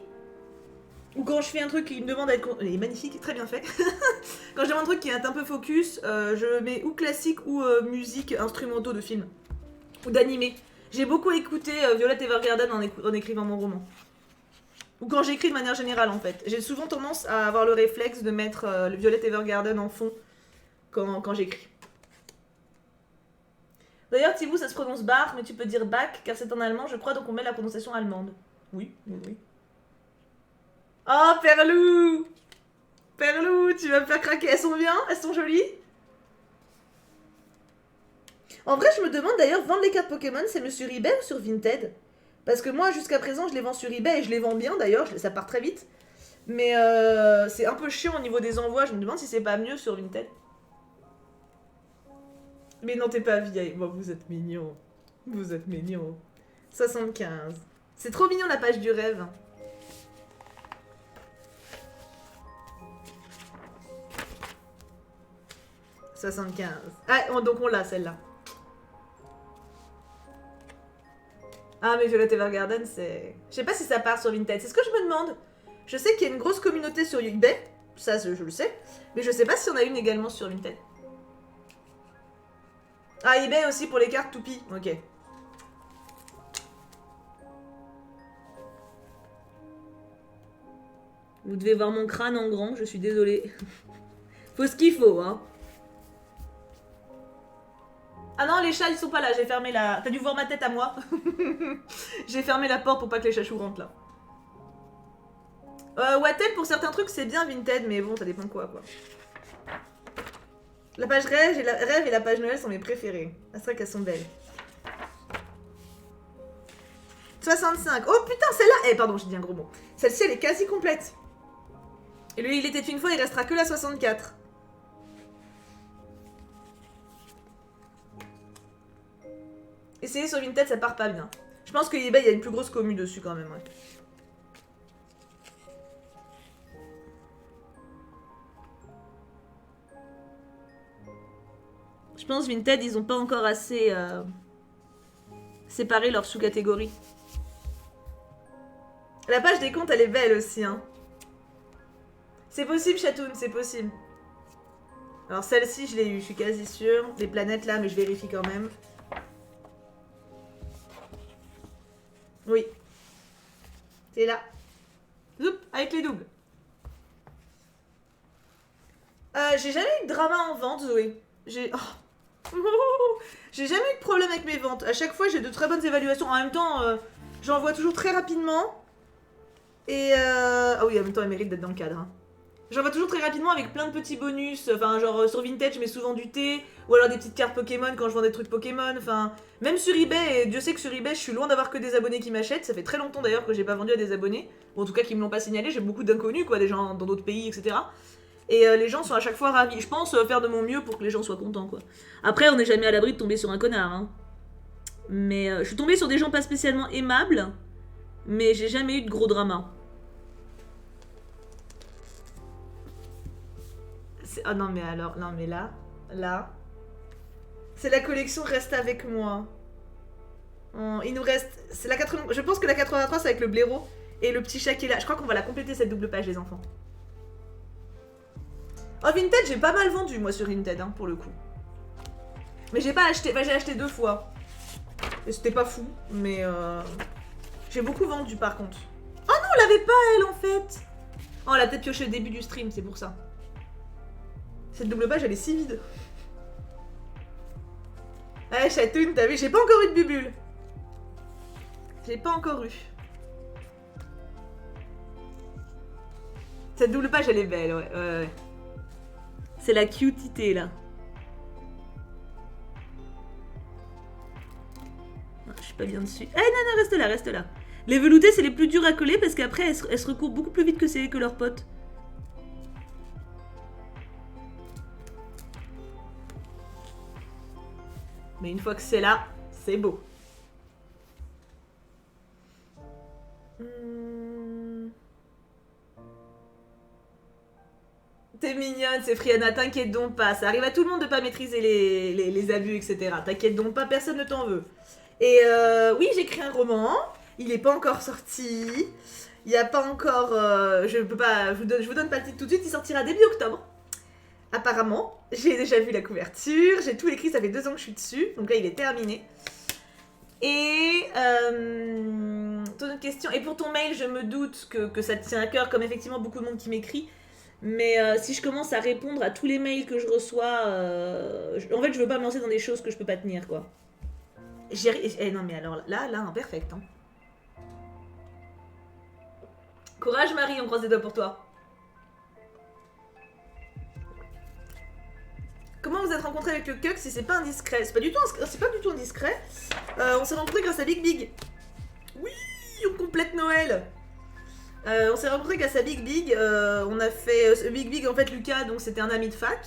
Speaker 1: ou quand je fais un truc qui me demande d'être... Il est magnifique, très bien fait. Quand je demande un truc qui est un peu focus, je mets ou classique ou musique instrumentaux de film. Ou d'animé. J'ai beaucoup écouté Violet Evergarden en écrivant mon roman. Ou quand j'écris de manière générale, en fait. J'ai souvent tendance à avoir le réflexe de mettre le Violet Evergarden en fond quand j'écris. D'ailleurs, Thibaut, ça se prononce Bach, mais tu peux dire Bach, car c'est en allemand, je crois, donc on met la prononciation allemande. Oui, oui, oui. Oh, Perlou! Perlou, tu vas me faire craquer. Elles sont bien? Elles sont jolies? En vrai, je me demande d'ailleurs, vendre les cartes Pokémon, c'est mieux sur eBay ou sur Vinted? Parce que moi, jusqu'à présent, je les vends sur eBay et je les vends bien d'ailleurs, ça part très vite. Mais c'est un peu chiant au niveau des envois, je me demande si c'est pas mieux sur Vinted. Mais non, t'es pas vieille. Bon, vous êtes mignon. Vous êtes mignon. 75. C'est trop mignon la page du rêve. « 75. » Ah, donc on l'a celle-là. Ah, mais Violet Evergarden, c'est... Je sais pas si ça part sur Vinted. C'est ce que je me demande. Je sais qu'il y a une grosse communauté sur eBay. Ça, je le sais. Mais je sais pas si on a une également sur Vinted. Ah, eBay aussi pour les cartes toupies. Ok. Vous devez voir mon crâne en grand, je suis désolée. Faut ce qu'il faut, hein. Ah non, les chats, ils sont pas là, j'ai fermé la... T'as dû voir ma tête à moi. J'ai fermé la porte pour pas que les chachous rentrent, là. Wattel, pour certains trucs, c'est bien Vinted, mais bon, ça dépend quoi. La page rêve et la page Noël sont mes préférées. Ah, c'est vrai qu'elles sont belles. 65. Oh putain, celle-là... Eh, pardon, j'ai dit un gros mot. Celle-ci, elle est quasi complète. Et lui, il était une fois, il restera que la 64. Essayez sur Vinted, ça part pas bien. Je pense que eBay, il y a une plus grosse commu dessus quand même, ouais. Je pense Vinted, ils ont pas encore assez séparé leurs sous-catégories. La page des comptes, elle est belle aussi, hein. C'est possible, Chatoun, c'est possible. Alors celle-ci, je l'ai eu, je suis quasi sûre. Les planètes là, mais je vérifie quand même. Oui. C'est là. Zoup, avec les doubles. J'ai jamais eu de drama en vente, Zoé. J'ai... Oh. J'ai jamais eu de problème avec mes ventes. À chaque fois, j'ai de très bonnes évaluations. En même temps, j'en vois toujours très rapidement. Et ah oui, en même temps, elle mérite d'être dans le cadre. Hein. J'en vois toujours très rapidement avec plein de petits bonus. Enfin, genre sur Vinted, je mets souvent du thé. Ou alors des petites cartes Pokémon quand je vends des trucs Pokémon. Enfin, même sur eBay, et Dieu sait que sur eBay, je suis loin d'avoir que des abonnés qui m'achètent. Ça fait très longtemps d'ailleurs que j'ai pas vendu à des abonnés. Ou en tout cas, qui me l'ont pas signalé. J'ai beaucoup d'inconnus, quoi, des gens dans d'autres pays, etc. Et les gens sont à chaque fois ravis. Je pense faire de mon mieux pour que les gens soient contents, quoi. Après, on n'est jamais à l'abri de tomber sur un connard, hein. Mais je suis tombée sur des gens pas spécialement aimables. Mais j'ai jamais eu de gros drama. Ah non, mais alors, non, mais là. C'est la collection Reste avec moi. Il nous reste. C'est la 80. Je pense que la 83, c'est avec le blaireau et le petit chat qui est là. Je crois qu'on va la compléter cette double page, les enfants. Oh, Vinted, j'ai pas mal vendu, moi, sur Vinted, hein, pour le coup. Mais j'ai pas acheté. Enfin, j'ai acheté 2 fois. Et c'était pas fou, mais j'ai beaucoup vendu, par contre. Oh non, on l'avait pas, elle, en fait. Oh, elle a peut-être pioché le début du stream, c'est pour ça. Cette double page, elle est si vide. Ouais, Chatoun, t'as vu, j'ai pas encore eu de bubule. J'ai pas encore eu. Cette double page, elle est belle, ouais. C'est la cutité, là. Non, je suis pas bien dessus. Eh, non, reste là. Les veloutés, c'est les plus durs à coller parce qu'après, elles se recourent beaucoup plus vite que leurs potes. Mais une fois que c'est là, c'est beau. T'es mignonne, c'est Friana, t'inquiète donc pas. Ça arrive à tout le monde de pas maîtriser les abus, etc. T'inquiète donc pas, personne ne t'en veut. Et oui, j'écris un roman. Il n'est pas encore sorti. Il n'y a pas encore... je peux pas... Je vous donne pas le titre tout de suite. Il sortira début octobre. Apparemment. J'ai déjà vu la couverture. J'ai tout écrit. Ça fait 2 ans que je suis dessus. Donc là, il est terminé. Et... ton autre question. Et pour ton mail, je me doute que ça te tient à cœur, comme effectivement beaucoup de monde qui m'écrit. Mais si je commence à répondre à tous les mails que je reçois... en fait, je veux pas me lancer dans des choses que je peux pas tenir, quoi. Non, mais alors là, imperfect. Hein. Courage, Marie, on croise les doigts pour toi. Comment vous êtes rencontrés avec le Cuck si c'est pas indiscret? C'est pas du tout indiscret. On s'est rencontrés grâce à Big Big. Oui, on complète Noël. On s'est rencontrés grâce à Big Big. On a fait Big Big, en fait, Lucas, donc c'était un ami de fac.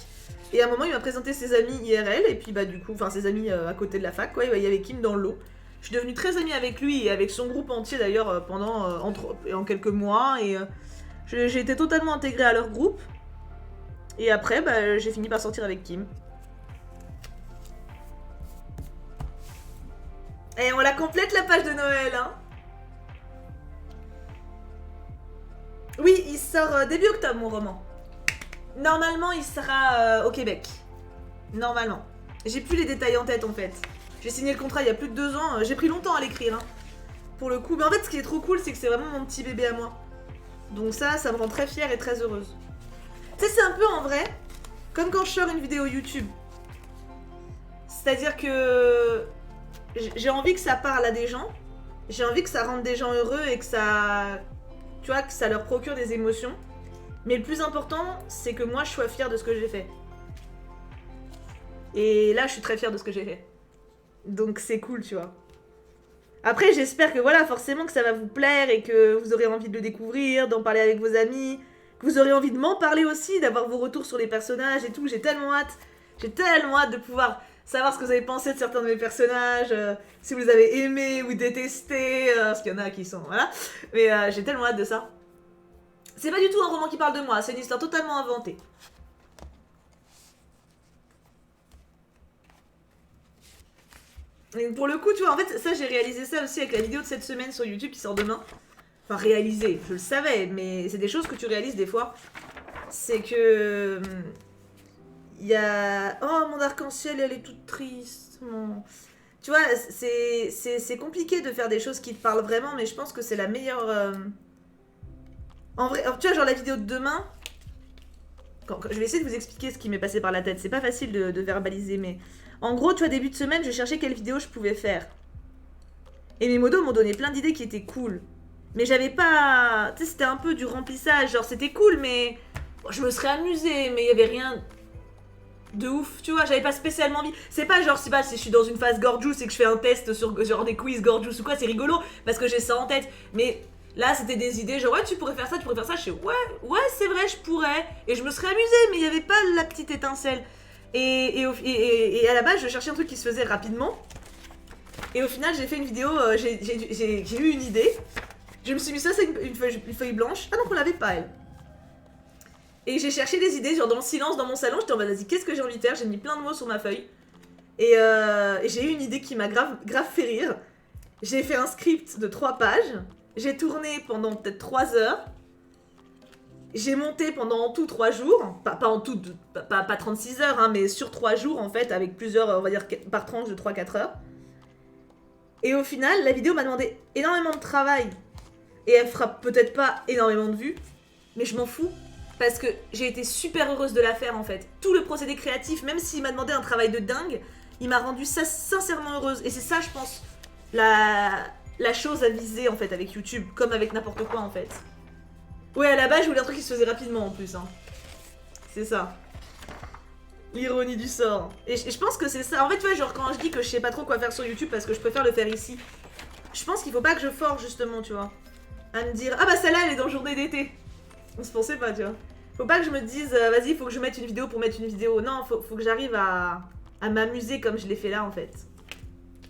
Speaker 1: Et à un moment, il m'a présenté ses amis IRL, et puis bah du coup, enfin ses amis à côté de la fac, quoi. Il y avait Kim dans le lot. Je suis devenue très amie avec lui et avec son groupe entier d'ailleurs pendant en quelques mois, et j'ai été totalement intégrée à leur groupe. Et après, bah, j'ai fini par sortir avec Kim. Et on la complète la page de Noël, hein. Oui, il sort début octobre, mon roman. Normalement, il sera au Québec. Normalement. J'ai plus les détails en tête, en fait. J'ai signé le contrat il y a plus de 2 ans. J'ai pris longtemps à l'écrire, hein, pour le coup. Mais en fait, ce qui est trop cool, c'est que c'est vraiment mon petit bébé à moi. Donc ça me rend très fière et très heureuse. Tu sais, c'est un peu en vrai comme quand je sors une vidéo YouTube. C'est-à-dire que j'ai envie que ça parle à des gens. J'ai envie que ça rende des gens heureux et que ça... Tu vois, que ça leur procure des émotions. Mais le plus important, c'est que moi, je sois fière de ce que j'ai fait. Et là, je suis très fière de ce que j'ai fait. Donc c'est cool, tu vois. Après, j'espère que voilà, forcément que ça va vous plaire et que vous aurez envie de le découvrir, d'en parler avec vos amis, que vous aurez envie de m'en parler aussi, d'avoir vos retours sur les personnages et tout. J'ai tellement hâte de pouvoir savoir ce que vous avez pensé de certains de mes personnages, si vous les avez aimés ou détestés, parce qu'il y en a qui sont... Voilà. Mais j'ai tellement hâte de ça. C'est pas du tout un roman qui parle de moi, c'est une histoire totalement inventée. Et pour le coup, tu vois, en fait, ça, j'ai réalisé ça aussi avec la vidéo de cette semaine sur YouTube qui sort demain. Enfin, réalisé, je le savais, mais c'est des choses que tu réalises des fois. C'est que... Il y a... Oh, mon arc-en-ciel, elle est toute triste. Mon... Tu vois, c'est compliqué de faire des choses qui te parlent vraiment, mais je pense que c'est la meilleure... En vrai, tu vois, genre la vidéo de demain... Je vais essayer de vous expliquer ce qui m'est passé par la tête. C'est pas facile de verbaliser, mais... En gros, tu vois, début de semaine, je cherchais quelle vidéo je pouvais faire. Et mes modos m'ont donné plein d'idées qui étaient cool. Mais j'avais pas... Tu sais, c'était un peu du remplissage. Genre, c'était cool, mais... Bon, je me serais amusée, mais il y avait rien de ouf, tu vois. J'avais pas spécialement envie. C'est pas genre, si je suis dans une phase gorgeous et que je fais un test sur genre des quiz gorgeous ou quoi, c'est rigolo, parce que j'ai ça en tête. Mais... Là, c'était des idées, genre, ouais, tu pourrais faire ça, tu pourrais faire ça. Je suis, ouais, c'est vrai, je pourrais. Et je me serais amusée, mais il n'y avait pas la petite étincelle. Et à la base, je cherchais un truc qui se faisait rapidement. Et au final, j'ai fait une vidéo, j'ai eu une idée. Je me suis mis ça, c'est une feuille blanche. Ah non, on l'avait pas, elle. Et j'ai cherché des idées, genre dans le silence, dans mon salon. J'étais en mode, vas-y, qu'est-ce que j'ai envie de faire? J'ai mis plein de mots sur ma feuille. Et j'ai eu une idée qui m'a grave fait rire. J'ai fait un script de 3 pages. J'ai tourné pendant peut-être 3 heures. J'ai monté pendant en tout 3 jours. Pas en tout, pas 36 heures, hein, mais sur 3 jours en fait, avec plusieurs, on va dire, par tranche de 3-4 heures. Et au final, la vidéo m'a demandé énormément de travail. Et elle fera peut-être pas énormément de vues. Mais je m'en fous. Parce que j'ai été super heureuse de la faire en fait. Tout le procédé créatif, même s'il m'a demandé un travail de dingue, il m'a rendu ça sincèrement heureuse. Et c'est ça, je pense, la chose à viser en fait avec YouTube, comme avec n'importe quoi en fait. Ouais, à la base, je voulais un truc qui se faisait rapidement en plus. Hein. C'est ça. L'ironie du sort. Et je pense que c'est ça. En fait, tu vois, genre quand je dis que je sais pas trop quoi faire sur YouTube parce que je préfère le faire ici, je pense qu'il faut pas que je force justement, tu vois. À me dire, ah bah celle-là, elle est dans journée d'été. On se pensait pas, tu vois. Faut pas que je me dise, vas-y, il faut que je mette une vidéo pour mettre une vidéo. Non, faut que j'arrive à m'amuser comme je l'ai fait là, en fait.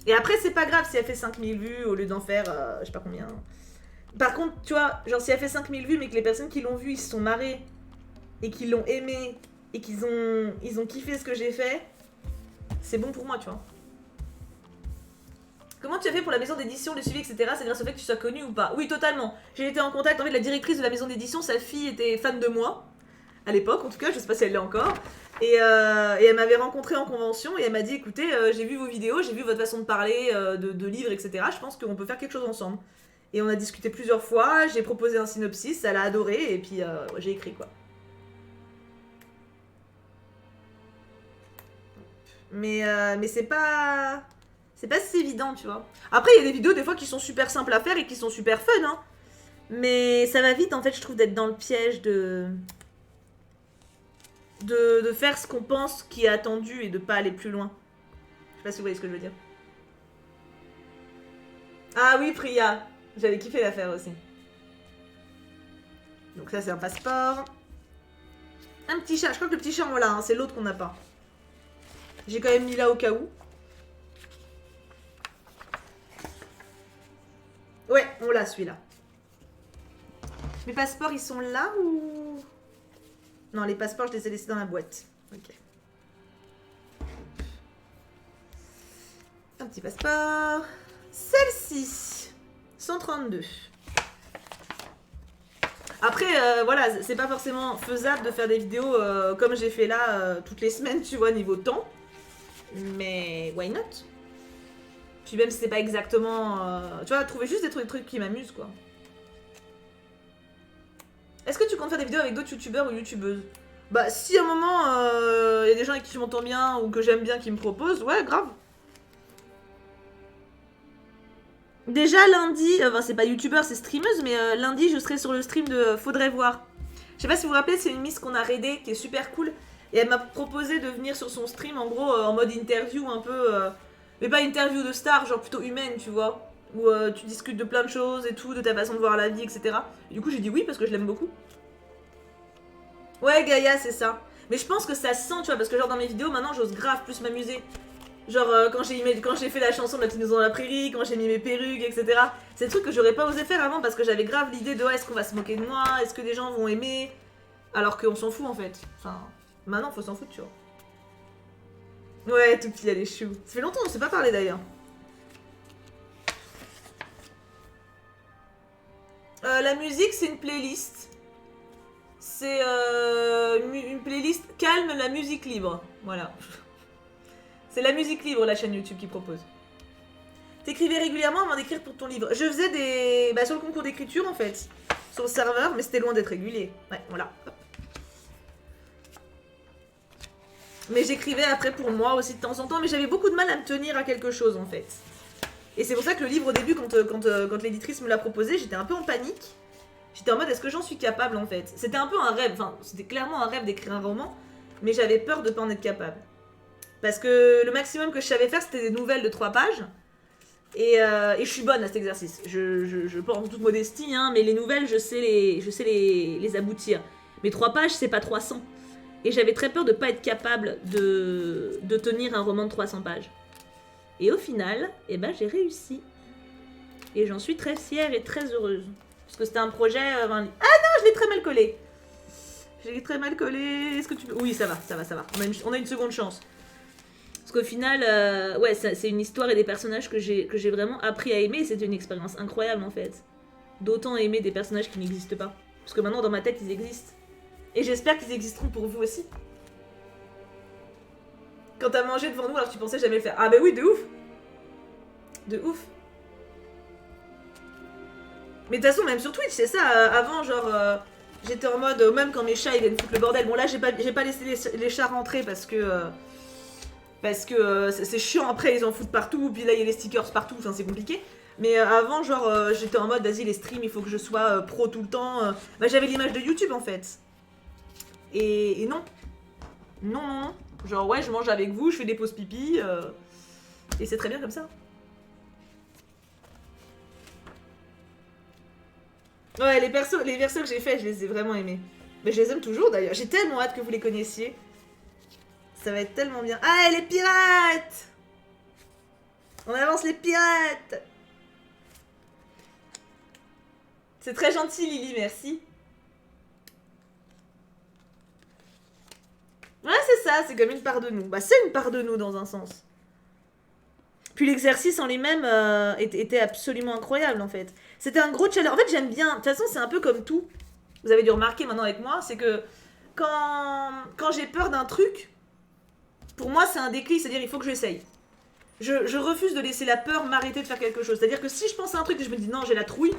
Speaker 1: Et après, c'est pas grave si elle fait 5000 vues au lieu d'en faire, je sais pas combien. Par contre, tu vois, genre si elle fait 5000 vues, mais que les personnes qui l'ont vue, ils se sont marrés, et qu'ils l'ont aimé, et qu'ils ont kiffé ce que j'ai fait, c'est bon pour moi, tu vois. Comment tu as fait pour la maison d'édition, le suivi, etc. C'est grâce au fait que tu sois connue ou pas? Oui, totalement. J'ai été en contact, en fait, la directrice de la maison d'édition, sa fille était fan de moi. À l'époque, en tout cas, je sais pas si elle l'est encore. Et elle m'avait rencontré en convention et elle m'a dit, écoutez, j'ai vu vos vidéos, j'ai vu votre façon de parler, de livres, etc. Je pense qu'on peut faire quelque chose ensemble. Et on a discuté plusieurs fois, j'ai proposé un synopsis, elle a adoré et puis j'ai écrit quoi. Mais c'est pas... C'est pas si évident, tu vois. Après, il y a des vidéos des fois qui sont super simples à faire et qui sont super fun, hein. Mais ça va vite, en fait, je trouve, d'être dans le piège de faire ce qu'on pense qui est attendu et de pas aller plus loin. Je sais pas si vous voyez ce que je veux dire. Ah oui, Priya. J'avais kiffé la faire aussi. Donc ça, c'est un passeport. Un petit chat. Je crois que le petit chat, on l'a, hein. C'est l'autre qu'on n'a pas. J'ai quand même mis là au cas où. Ouais, on l'a celui-là. Mes passeports, ils sont là ou... Non, les passeports, je les ai laissés dans la boîte. Ok. Un petit passeport. Celle-ci. 132. Après, voilà, c'est pas forcément faisable de faire des vidéos comme j'ai fait là toutes les semaines, tu vois, niveau temps. Mais why not? Puis même si c'est pas exactement... tu vois, trouver juste des trucs qui m'amusent, quoi. Est-ce que tu comptes faire des vidéos avec d'autres youtubeurs ou youtubeuses? Bah, si à un moment, y a des gens avec qui je m'entends bien ou que j'aime bien qui me proposent, ouais, grave. Déjà, lundi, enfin, c'est pas youtubeur, c'est streameuse, mais lundi, je serai sur le stream de Faudrait voir. Je sais pas si vous vous rappelez, c'est une miss qu'on a raidée, qui est super cool. Et elle m'a proposé de venir sur son stream, en gros, en mode interview un peu... mais pas interview de star, genre plutôt humaine, tu vois. Où tu discutes de plein de choses et tout, de ta façon de voir la vie, etc. Et du coup, j'ai dit oui parce que je l'aime beaucoup. Ouais, Gaïa, c'est ça. Mais je pense que ça se sent, tu vois, parce que genre dans mes vidéos, maintenant, j'ose grave plus m'amuser. Genre quand j'ai fait la chanson de la petite maison dans la prairie, quand j'ai mis mes perruques, etc. C'est des trucs que j'aurais pas osé faire avant parce que j'avais grave l'idée de est-ce qu'on va se moquer de moi, est-ce que des gens vont aimer, alors qu'on s'en fout en fait. Enfin, maintenant faut s'en foutre, tu vois. Ouais, tout petit, elle est chou. Ça fait longtemps, on s'est pas parlé d'ailleurs. La musique, c'est une playlist. C'est une playlist calme, la musique libre. Voilà. C'est la musique libre, la chaîne YouTube qui propose. T'écrivais régulièrement avant d'écrire pour ton livre. Je faisais des... Bah, sur le concours d'écriture, en fait. Sur le serveur, mais c'était loin d'être régulier. Ouais, voilà. Hop. Mais j'écrivais après pour moi aussi de temps en temps, mais j'avais beaucoup de mal à me tenir à quelque chose, en fait. Et c'est pour ça que le livre, au début, quand l'éditrice me l'a proposé, j'étais un peu en panique. J'étais en mode, est-ce que j'en suis capable, en fait? C'était un peu un rêve, enfin, c'était clairement un rêve d'écrire un roman, mais j'avais peur de pas en être capable. Parce que le maximum que je savais faire, c'était des nouvelles de 3 pages. Et je suis bonne à cet exercice. Je pense en toute modestie, hein, mais les nouvelles, je sais les aboutir. Mais 3 pages, c'est pas 300. Et j'avais très peur de pas être capable de tenir un roman de 300 pages. Et au final, eh ben, j'ai réussi. Et j'en suis très fière et très heureuse. Parce que c'était un projet... Ah non, je l'ai très mal collé. J'ai très mal collé. Est-ce que tu... Oui, ça va. On a une seconde chance. Parce qu'au final, ouais, c'est une histoire et des personnages que j'ai vraiment appris à aimer. Et c'était une expérience incroyable, en fait. D'autant aimer des personnages qui n'existent pas. Parce que maintenant, dans ma tête, ils existent. Et j'espère qu'ils existeront pour vous aussi. Quand t'as mangé devant nous alors que tu pensais jamais le faire. Ah bah oui, de ouf. De ouf. Mais de toute façon, même sur Twitch, c'est ça. Avant, genre, J'étais en mode, même quand mes chats ils viennent foutre le bordel. Bon là j'ai pas laissé les chats rentrer parce que c'est chiant après, ils en foutent partout, puis là il y a les stickers partout, enfin c'est compliqué. Mais avant, genre, j'étais en mode, vas-y les streams, il faut que je sois pro tout le temps. Bah j'avais l'image de YouTube en fait. Et non. Non, non, non. Genre ouais, je mange avec vous, je fais des pauses pipi, et c'est très bien comme ça. Ouais, les persos que j'ai fait, je les ai vraiment aimés. Mais je les aime toujours d'ailleurs. J'ai tellement hâte que vous les connaissiez. Ça va être tellement bien. Ah, les pirates! On avance les pirates! C'est très gentil, Lily, merci. Ouais, c'est ça, c'est comme une part de nous. Bah, c'est une part de nous dans un sens. Puis l'exercice en lui-même était absolument incroyable en fait. C'était un gros challenge. En fait, j'aime bien. De toute façon, c'est un peu comme tout. Vous avez dû remarquer maintenant avec moi, c'est que quand j'ai peur d'un truc, pour moi, c'est un déclic, c'est-à-dire il faut que j'essaye. Je refuse de laisser la peur m'arrêter de faire quelque chose. C'est-à-dire que si je pense à un truc et je me dis non, j'ai la trouille,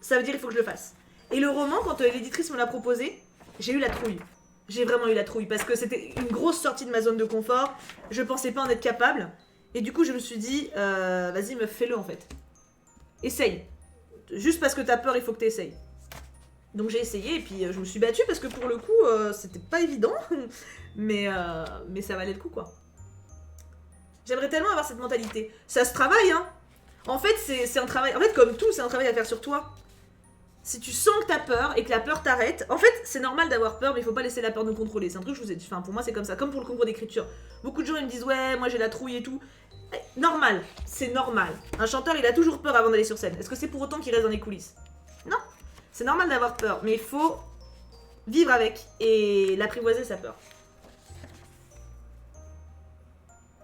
Speaker 1: ça veut dire il faut que je le fasse. Et le roman, quand l'éditrice me l'a proposé, j'ai eu la trouille. J'ai vraiment eu la trouille parce que c'était une grosse sortie de ma zone de confort. Je pensais pas en être capable. Et du coup, je me suis dit, vas-y, meuf, fais-le en fait. Essaye. Juste parce que t'as peur, il faut que t'essayes. Donc j'ai essayé et puis je me suis battue parce que pour le coup, c'était pas évident. mais ça valait le coup, quoi. J'aimerais tellement avoir cette mentalité. Ça se travaille, hein. En fait, c'est un travail. En fait, comme tout, c'est un travail à faire sur toi. Si tu sens que t'as peur et que la peur t'arrête, en fait, c'est normal d'avoir peur, mais il faut pas laisser la peur nous contrôler. C'est un truc que je vous ai dit. Enfin, pour moi, c'est comme ça. Comme pour le concours d'écriture. Beaucoup de gens, ils me disent, ouais, moi j'ai la trouille et tout. Normal, c'est normal. Un chanteur, il a toujours peur avant d'aller sur scène. Est-ce que c'est pour autant qu'il reste dans les coulisses? Non. C'est normal d'avoir peur, mais il faut vivre avec et l'apprivoiser sa peur.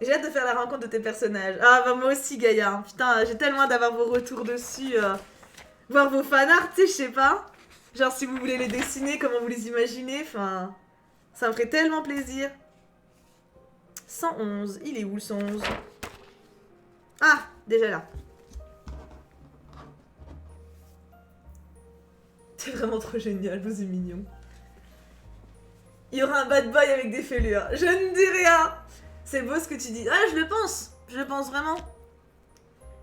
Speaker 1: J'ai hâte de faire la rencontre de tes personnages. Ah bah moi aussi Gaïa. Putain, j'ai tellement hâte d'avoir vos retours dessus. Voir vos fanarts, tu sais, je sais pas. Genre si vous voulez les dessiner, comment vous les imaginez. Enfin, ça me ferait tellement plaisir. 111, il est où le 111? Ah, déjà là. C'est vraiment trop génial, vous êtes mignons. Il y aura un bad boy avec des fêlures. Je ne dis rien. C'est beau ce que tu dis. Ah, je le pense vraiment.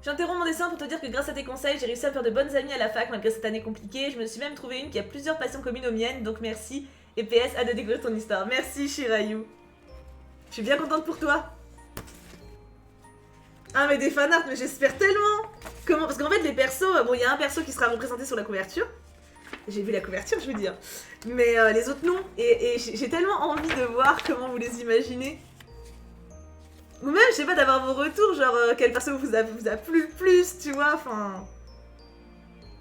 Speaker 1: J'interromps mon dessin pour te dire que grâce à tes conseils, j'ai réussi à me faire de bonnes amies à la fac malgré cette année compliquée. Je me suis même trouvé une qui a plusieurs passions communes aux miennes, donc merci. Et PS, hâte de découvrir ton histoire. Merci Shirayu. Je suis bien contente pour toi. Ah mais des fanarts, mais j'espère tellement. Comment? Parce qu'en fait les persos, bon il y a un perso qui sera représenté sur la couverture. J'ai vu la couverture, je veux dire. Mais les autres non. Et j'ai tellement envie de voir comment vous les imaginez. Ou même, je sais pas, d'avoir vos retours, genre quel perso vous a plu le plus, tu vois, enfin...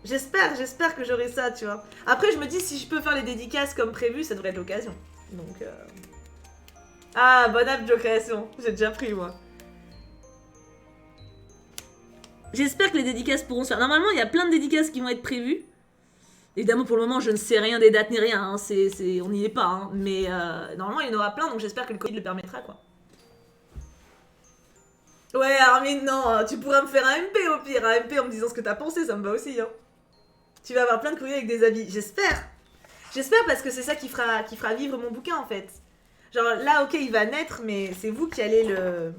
Speaker 1: J'espère que j'aurai ça, tu vois. Après, je me dis, si je peux faire les dédicaces comme prévu, ça devrait être l'occasion. Donc, Ah, bonne app Joe Création, j'ai déjà pris, moi. J'espère que les dédicaces pourront se faire. Normalement, il y a plein de dédicaces qui vont être prévues. Évidemment, pour le moment, je ne sais rien des dates ni rien, hein. On n'y est pas, hein. Mais normalement, il y en aura plein, donc j'espère que le Covid le permettra, quoi. Ouais, Armin, non, tu pourras me faire un MP au pire, un MP en me disant ce que t'as pensé, ça me va aussi, hein. Tu vas avoir plein de courriers avec des avis, j'espère. J'espère parce que c'est ça qui fera vivre mon bouquin, en fait. Genre, là, ok, il va naître, mais c'est vous qui allez le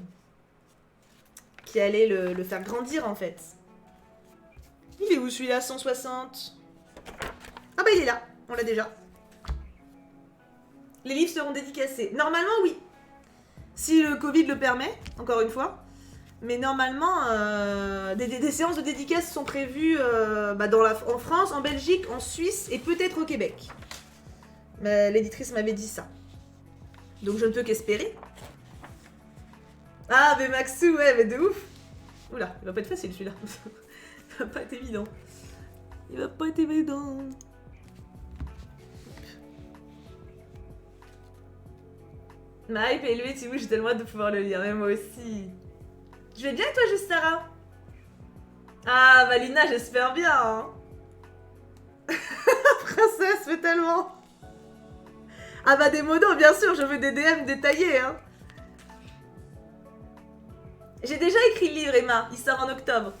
Speaker 1: faire grandir, en fait. Il est où, celui-là, 160? Ah bah, il est là, on l'a déjà. Les livres seront dédicacés. Normalement, oui. Si le Covid le permet, encore une fois. Mais normalement, des séances de dédicaces sont prévues en France, en Belgique, en Suisse et peut-être au Québec. L'éditrice m'avait dit ça. Donc je ne peux qu'espérer. Ah, mais Maxou, ouais, mais de ouf. Oula, il va pas être facile celui-là. Il va pas être évident. Il va pas être évident. Ma hype est élevée, tu vois, j'ai tellement hâte de pouvoir le lire, mais moi aussi. Je vais bien et toi, juste Sarah? Ah, Malina, j'espère bien, hein. Princesse, mais tellement. Ah bah des modos, bien sûr, je veux des DM détaillés, hein. J'ai déjà écrit le livre, Emma, il sort en octobre.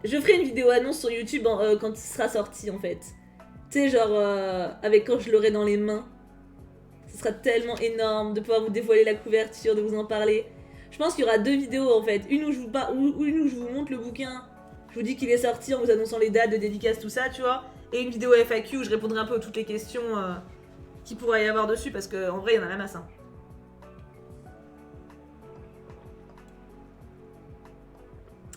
Speaker 1: Je ferai une vidéo annonce sur YouTube quand il sera sorti en fait. Tu sais, genre, avec quand je l'aurai dans les mains. Ce sera tellement énorme de pouvoir vous dévoiler la couverture, de vous en parler. Je pense qu'il y aura 2 vidéos en fait. Une où je vous montre le bouquin. Je vous dis qu'il est sorti en vous annonçant les dates de dédicace, tout ça, tu vois. Et une vidéo FAQ où je répondrai un peu à toutes les questions qu'il pourrait y avoir dessus parce qu'en vrai, il y en a la masse. Hein.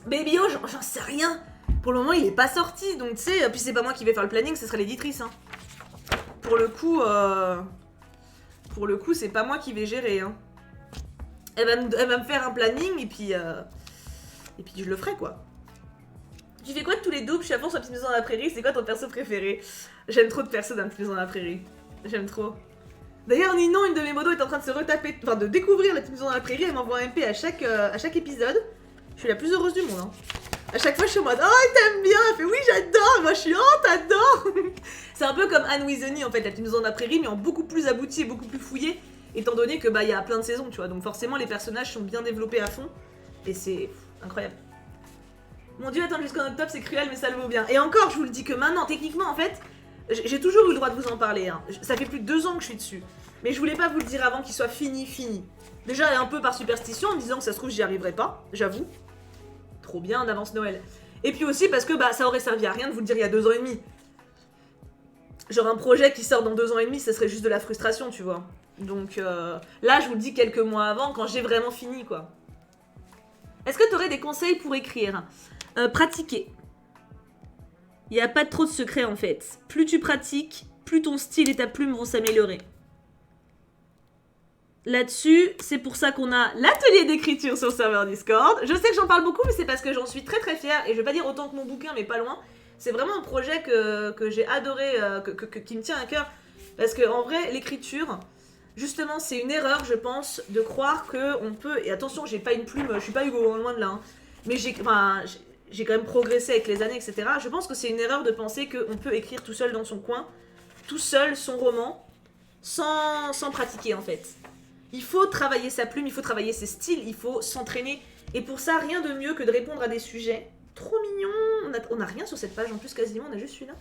Speaker 1: Baby O, j'en sais rien. Pour le moment, il est pas sorti, donc tu sais, puis c'est pas moi qui vais faire le planning, ce serait l'éditrice. Hein. Pour le coup, c'est pas moi qui vais gérer. Hein. Elle va me faire un planning et puis je le ferai quoi. Tu fais quoi de tous les doubles? Je suis à fond sur la petite maison dans la prairie, c'est quoi ton perso préféré? J'aime trop de persos dans la petite maison dans la prairie. J'aime trop. D'ailleurs, Ninon, une de mes modos, est en train de se retaper, enfin de découvrir la petite maison dans la prairie, elle m'envoie un MP à chaque épisode. Je suis la plus heureuse du monde. Hein. À chaque fois, je suis en mode oh, t'aimes bien? Elle fait oui, j'adore. Moi, je suis oh, t'adores. C'est un peu comme Anne Weasley en fait, la petite maison dans la prairie, mais en beaucoup plus abouti et beaucoup plus fouillé, étant donné que bah il y a plein de saisons, tu vois. Donc forcément, les personnages sont bien développés à fond, et c'est incroyable. Mon dieu, attendre jusqu'en octobre, c'est cruel, mais ça le vaut bien. Et encore, je vous le dis que maintenant, techniquement, en fait, j'ai toujours eu le droit de vous en parler. Hein. Ça fait plus de 2 ans que je suis dessus, mais je voulais pas vous le dire avant qu'il soit fini. Déjà, un peu par superstition, en me disant que ça se trouve, j'y arriverai pas, j'avoue. Trop bien d'avance Noël. Et puis aussi parce que bah ça aurait servi à rien de vous le dire il y a 2 ans et demi. Genre un projet qui sort dans 2 ans et demi, ça serait juste de la frustration, tu vois. Donc là, je vous le dis quelques mois avant, quand j'ai vraiment fini, quoi. Est-ce que tu aurais des conseils pour écrire? Pratiquer. Il n'y a pas trop de secret en fait. Plus tu pratiques, plus ton style et ta plume vont s'améliorer. Là-dessus, c'est pour ça qu'on a l'atelier d'écriture sur le serveur Discord. Je sais que j'en parle beaucoup, mais c'est parce que j'en suis très très fière. Et je vais pas dire autant que mon bouquin, mais pas loin. C'est vraiment un projet que j'ai adoré, qui me tient à cœur. Parce que en vrai, l'écriture, justement, c'est une erreur, je pense, de croire qu'on peut... Et attention, j'ai pas une plume, je suis pas Hugo, loin de là. Hein, mais j'ai quand même progressé avec les années, etc. Je pense que c'est une erreur de penser qu'on peut écrire tout seul dans son coin, tout seul son roman, sans pratiquer en fait. Il faut travailler sa plume, il faut travailler ses styles, il faut s'entraîner. Et pour ça, rien de mieux que de répondre à des sujets trop mignons. On a rien sur cette page en plus quasiment, on a juste celui-là.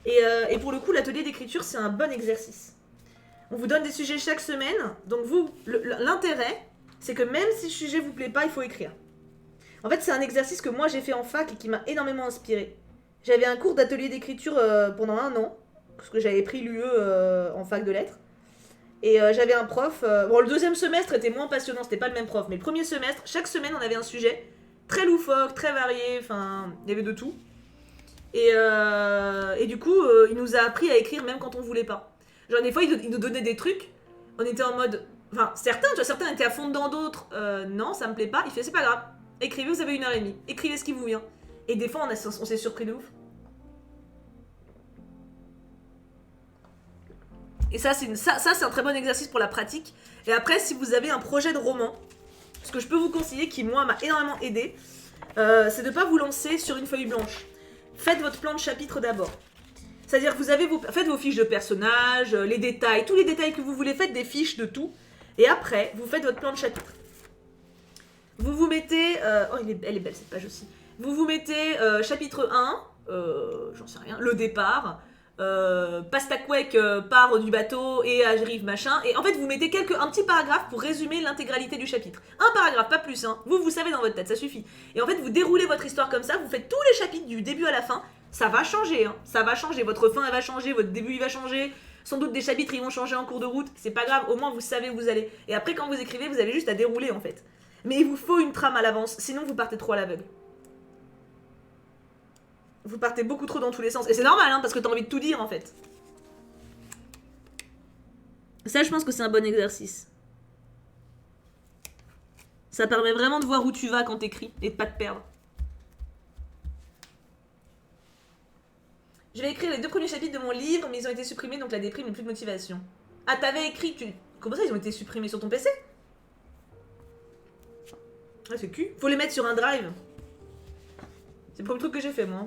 Speaker 1: Et pour le coup, l'atelier d'écriture, c'est un bon exercice. On vous donne des sujets chaque semaine. Donc vous, l'intérêt, c'est que même si le sujet vous plaît pas, il faut écrire. En fait, c'est un exercice que moi j'ai fait en fac et qui m'a énormément inspiré. J'avais un cours d'atelier d'écriture pendant 1 an, parce que j'avais pris l'UE en fac de lettres. Et j'avais un prof, bon le 2e semestre était moins passionnant, c'était pas le même prof, mais le 1er semestre, chaque semaine on avait un sujet très loufoque, très varié, enfin il y avait de tout. Et du coup, il nous a appris à écrire même quand on voulait pas. Genre des fois il nous donnait des trucs, on était en mode, enfin certains étaient à fond dedans, d'autres, non ça me plaît pas, il fait c'est pas grave, écrivez, vous avez 1h30, écrivez ce qui vous vient. Et des fois on s'est surpris de ouf. Et ça, c'est un très bon exercice pour la pratique. Et après, si vous avez un projet de roman, ce que je peux vous conseiller, qui moi m'a énormément aidé, c'est de ne pas vous lancer sur une feuille blanche. Faites votre plan de chapitre d'abord. C'est-à-dire que faites vos fiches de personnages, les détails, tous les détails que vous voulez, faites des fiches de tout. Et après, vous faites votre plan de chapitre. Vous vous mettez... elle est belle cette page aussi. Vous vous mettez chapitre 1, j'en sais rien, le départ... Pastakwek part du bateau et arrive machin, et en fait vous mettez un petit paragraphe pour résumer l'intégralité du chapitre. Un paragraphe, pas plus, hein. Vous savez dans votre tête, ça suffit. Et en fait vous déroulez votre histoire comme ça, vous faites tous les chapitres du début à la fin, ça va changer, hein. Ça va changer, votre fin elle va changer, votre début il va changer, sans doute des chapitres ils vont changer en cours de route, c'est pas grave, au moins vous savez où vous allez. Et après quand vous écrivez, vous avez juste à dérouler en fait. Mais il vous faut une trame à l'avance, sinon vous partez trop à l'aveugle. Vous partez beaucoup trop dans tous les sens. Et c'est normal, hein, parce que t'as envie de tout dire, en fait. Ça, je pense que c'est un bon exercice. Ça permet vraiment de voir où tu vas quand t'écris et de pas te perdre. Je vais écrire les 2 premiers chapitres de mon livre, mais ils ont été supprimés, donc la déprime n'est plus de motivation. Ah, t'avais écrit... Comment ça, ils ont été supprimés sur ton PC? Ah, c'est cul. Faut les mettre sur un drive. C'est le premier truc que j'ai fait, moi.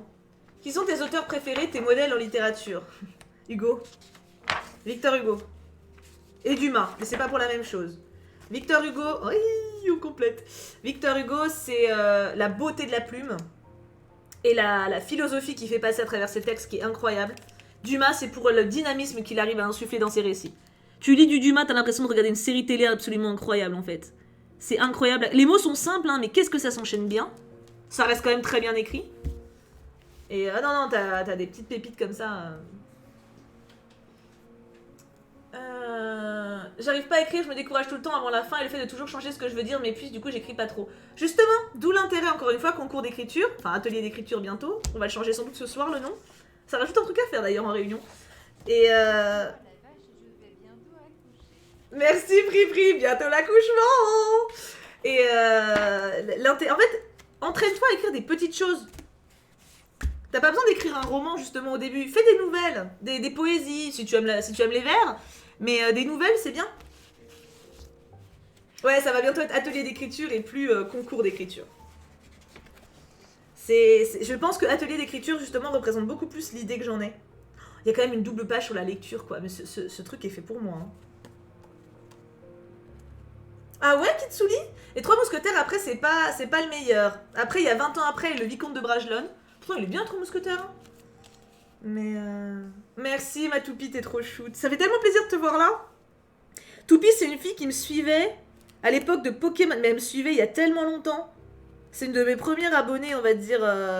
Speaker 1: Qui sont tes auteurs préférés, tes modèles en littérature? Hugo. Victor Hugo. Et Dumas, mais c'est pas pour la même chose. Victor Hugo, oui, on complète. Victor Hugo, c'est la beauté de la plume. Et la philosophie qu'il fait passer à travers ses textes qui est incroyable. Dumas, c'est pour le dynamisme qu'il arrive à insuffler dans ses récits. Tu lis du Dumas, t'as l'impression de regarder une série télé absolument incroyable en fait. C'est incroyable. Les mots sont simples, hein, mais qu'est-ce que ça s'enchaîne bien. Ça reste quand même très bien écrit. Et non, t'as des petites pépites comme ça. J'arrive pas à écrire, je me décourage tout le temps avant la fin et le fait de toujours changer ce que je veux dire, mais puis du coup j'écris pas trop. Justement, d'où l'intérêt encore une fois, concours d'écriture, enfin atelier d'écriture bientôt, on va le changer sans doute ce soir le nom. Ça rajoute un truc à faire d'ailleurs en réunion. Et Merci Pri, bientôt l'accouchement. Et en fait, entraîne-toi à écrire des petites choses. T'as pas besoin d'écrire un roman justement au début. Fais des nouvelles, des poésies, si tu aimes les vers. Mais des nouvelles, c'est bien. Ouais, ça va bientôt être atelier d'écriture et plus concours d'écriture. Je pense que atelier d'écriture, justement, représente beaucoup plus l'idée que j'en ai. Il y a quand même une double page sur la lecture, quoi. Mais ce truc est fait pour moi. Hein. Ah ouais, Kitsuli? Les Trois Mousquetaires, après, c'est pas le meilleur. Après, il y a 20 ans après, le Vicomte de Bragelonne. Pourtant, il est bien, Trois Mousquetaires. Hein. Mais merci, ma Toupie, t'es trop shoot. Ça fait tellement plaisir de te voir là. Toupie, c'est une fille qui me suivait à l'époque de Pokémon. Mais elle me suivait il y a tellement longtemps. C'est une de mes premières abonnées, on va dire,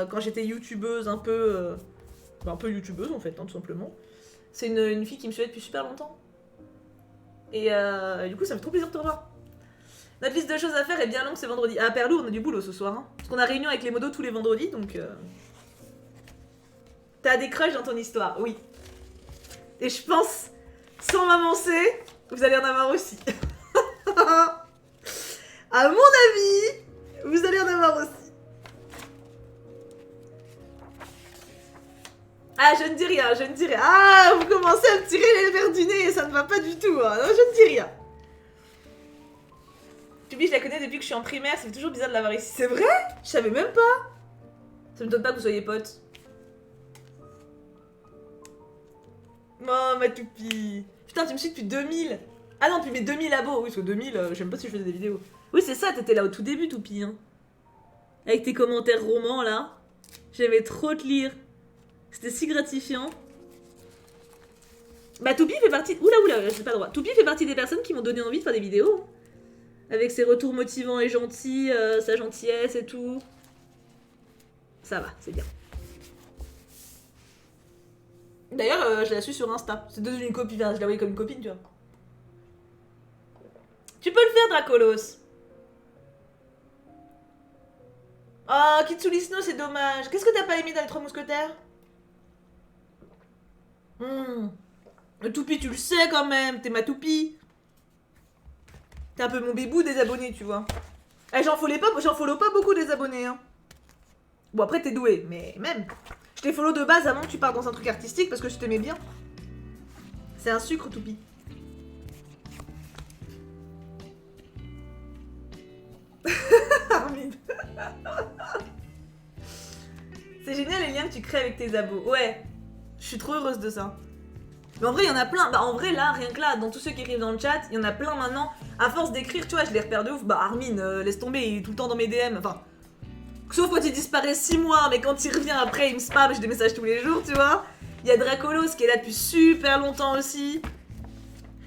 Speaker 1: quand j'étais youtubeuse, un peu youtubeuse en fait, hein, tout simplement. C'est une fille qui me suivait depuis super longtemps. Et du coup, ça me fait trop plaisir de te revoir. Notre liste de choses à faire est bien longue, c'est vendredi. Ah, Perlou, on a du boulot ce soir. Hein. Parce qu'on a réunion avec les modos tous les vendredis, donc... T'as des crushs dans ton histoire, oui. Et je pense, sans m'avancer, vous allez en avoir aussi. À mon avis, vous allez en avoir aussi. Ah, je ne dis rien, je ne dis rien. Ah, vous commencez à me tirer les verres du nez et ça ne va pas du tout. Hein. Non, je ne dis rien. Tubi, je la connais depuis que je suis en primaire, ça fait toujours bizarre de l'avoir ici. C'est vrai? Je savais même pas. Ça me donne pas que vous soyez potes. Oh, ma toupie. Putain, tu me suis depuis 2000. Ah non, depuis mes 2000 abos. Oui, parce que 2000, j'aime pas si je faisais des vidéos. Oui, c'est ça, t'étais là au tout début, toupie. Hein. Avec tes commentaires romans, là. J'aimais trop te lire. C'était si gratifiant. Bah, Toupie fait partie... Oula, j'ai pas le droit. Toupie fait partie des personnes qui m'ont donné envie de faire des vidéos. Avec ses retours motivants et gentils, sa gentillesse et tout. Ça va, c'est bien. D'ailleurs, je la suis sur Insta. C'est devenu une copine, je la voyais comme une copine, tu vois. Tu peux le faire, Dracolos. Oh, Kitsuli Snow, c'est dommage. Qu'est-ce que t'as pas aimé dans les Trois Mousquetaires? Le Toupie, tu le sais quand même. T'es ma Toupie. T'es un peu mon bébou des abonnés, tu vois. Eh, j'en follow pas beaucoup des abonnés, hein. Bon, après, t'es doué, mais même. Je t'ai follow de base avant que tu partes dans un truc artistique parce que je t'aimais bien. C'est un sucre, Toupie. Armin. C'est génial les liens que tu crées avec tes abos. Ouais, je suis trop heureuse de ça. Mais en vrai, il y en a plein. Bah, en vrai, là, rien que là, dans tous ceux qui écrivent dans le chat, il y en a plein maintenant. À force d'écrire, tu vois, je les repère de ouf. Bah, Armin, laisse tomber, il est tout le temps dans mes DM. Enfin, sauf quand il disparaît 6 mois, mais quand il revient après, il me spam, j'ai des messages tous les jours, tu vois. Il y a Dracolos qui est là depuis super longtemps aussi.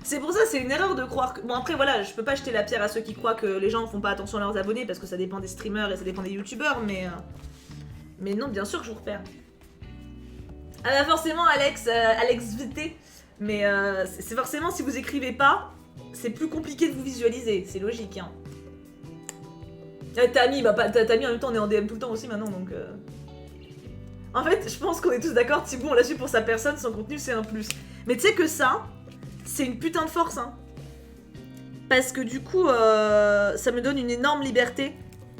Speaker 1: C'est pour ça, c'est une erreur de croire que... Bon, après, voilà, je peux pas jeter la pierre à ceux qui croient que les gens font pas attention à leurs abonnés parce que ça dépend des streamers et ça dépend des youtubeurs, mais non, bien sûr que je vous repère. Ah bah forcément, Alex VT. Mais c'est forcément, si vous écrivez pas, c'est plus compliqué de vous visualiser. C'est logique, hein. Tammy, bah Tammy en même temps, on est en DM tout le temps aussi maintenant, donc... En fait, je pense qu'on est tous d'accord, Thibaut, on l'a su pour sa personne, son contenu, c'est un plus. Mais tu sais que ça, c'est une putain de force, hein. Parce que du coup, ça me donne une énorme liberté.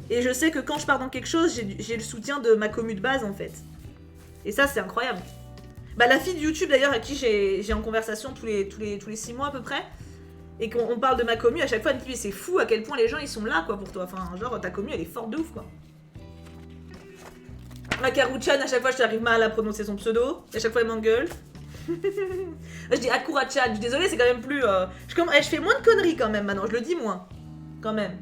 Speaker 1: Et je sais que quand je pars dans quelque chose, j'ai le soutien de ma commu de base, en fait. Et ça, c'est incroyable. Bah, la fille de YouTube, d'ailleurs, avec qui j'ai en conversation tous les 6 mois à peu près, et qu'on parle de ma commu, à chaque fois, elle me dit, c'est fou à quel point les gens, ils sont là, quoi, pour toi. Enfin, genre, ta commu, elle est forte de ouf, quoi. Makaru-chan, à chaque fois, j'arrive mal à prononcer son pseudo, et à chaque fois, elle m'engueule. Je dis Akura-chan, je suis désolée, c'est quand même plus... je fais moins de conneries, quand même, maintenant, je le dis moins. Quand même.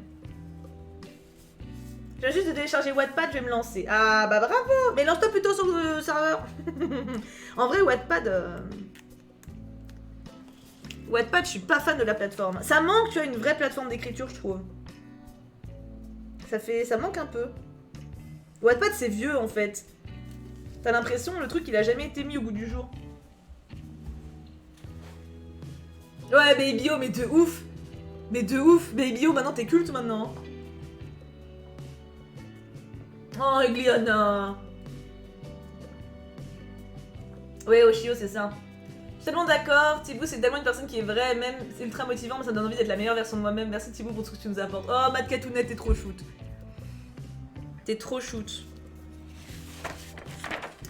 Speaker 1: Je viens juste de télécharger Wattpad, je vais me lancer. Ah bah bravo. Mais lance-toi plutôt sur le serveur. En vrai, Wattpad... Wattpad, je suis pas fan de la plateforme. Ça manque, tu vois, une vraie plateforme d'écriture, je trouve. Ça manque un peu. Wattpad, c'est vieux, en fait. T'as l'impression, le truc, il a jamais été mis au goût du jour. Ouais, Babyo, mais de ouf. Mais de ouf. Babyo, maintenant, t'es culte, maintenant. Oh, Gliana. Ouais, Oshio, c'est ça. Je suis tellement d'accord. Thibaut, c'est tellement une personne qui est vraie, même c'est ultra motivant, mais ça me donne envie d'être la meilleure version de moi-même. Merci Thibaut pour tout ce que tu nous apportes. Oh, Matt Katounet, t'es trop shoot. T'es trop shoot.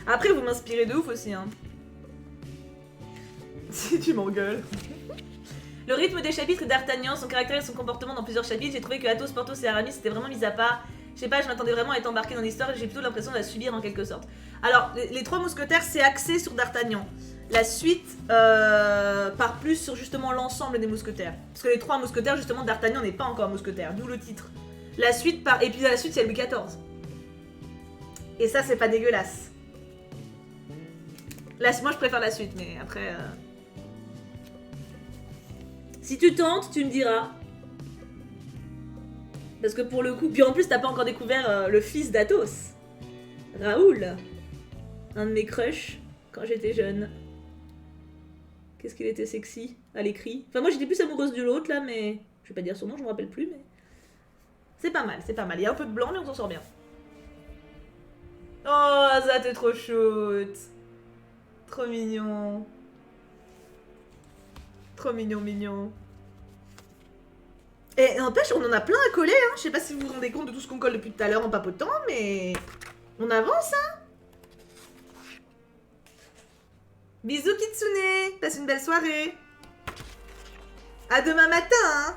Speaker 1: Après, vous m'inspirez de ouf aussi, hein. Si tu m'engueules. Le rythme des chapitres d'Artagnan, son caractère et son comportement dans plusieurs chapitres, j'ai trouvé que Athos, Porthos et Aramis c'était vraiment mis à part. Je sais pas, je m'attendais vraiment à être embarquée dans l'histoire et j'ai plutôt l'impression de la subir en quelque sorte. Alors, les trois mousquetaires, c'est axé sur D'Artagnan. La suite part plus sur justement l'ensemble des mousquetaires. Parce que les trois mousquetaires, justement, D'Artagnan n'est pas encore mousquetaire, d'où le titre. La suite part... Et puis la suite, c'est Louis XIV. Et ça, c'est pas dégueulasse. Là, moi, je préfère la suite, mais après... Si tu tentes, tu me diras. Parce que pour le coup... Puis en plus, t'as pas encore découvert le fils d'Athos. Raoul. Un de mes crushs quand j'étais jeune. Qu'est-ce qu'il était sexy à l'écrit. Enfin, moi, j'étais plus amoureuse de l'autre, là, mais... Je vais pas dire son nom, je me rappelle plus, mais... C'est pas mal, c'est pas mal. Il y a un peu de blanc, mais on s'en sort bien. Oh, ça, t'es trop chouette. Trop mignon. Trop mignon, mignon. Et n'empêche, on en a plein à coller, hein. Je sais pas si vous vous rendez compte de tout ce qu'on colle depuis tout à l'heure en papotant, mais... On avance, hein. Bisous, Kitsune. Passe une belle soirée. À demain matin, hein.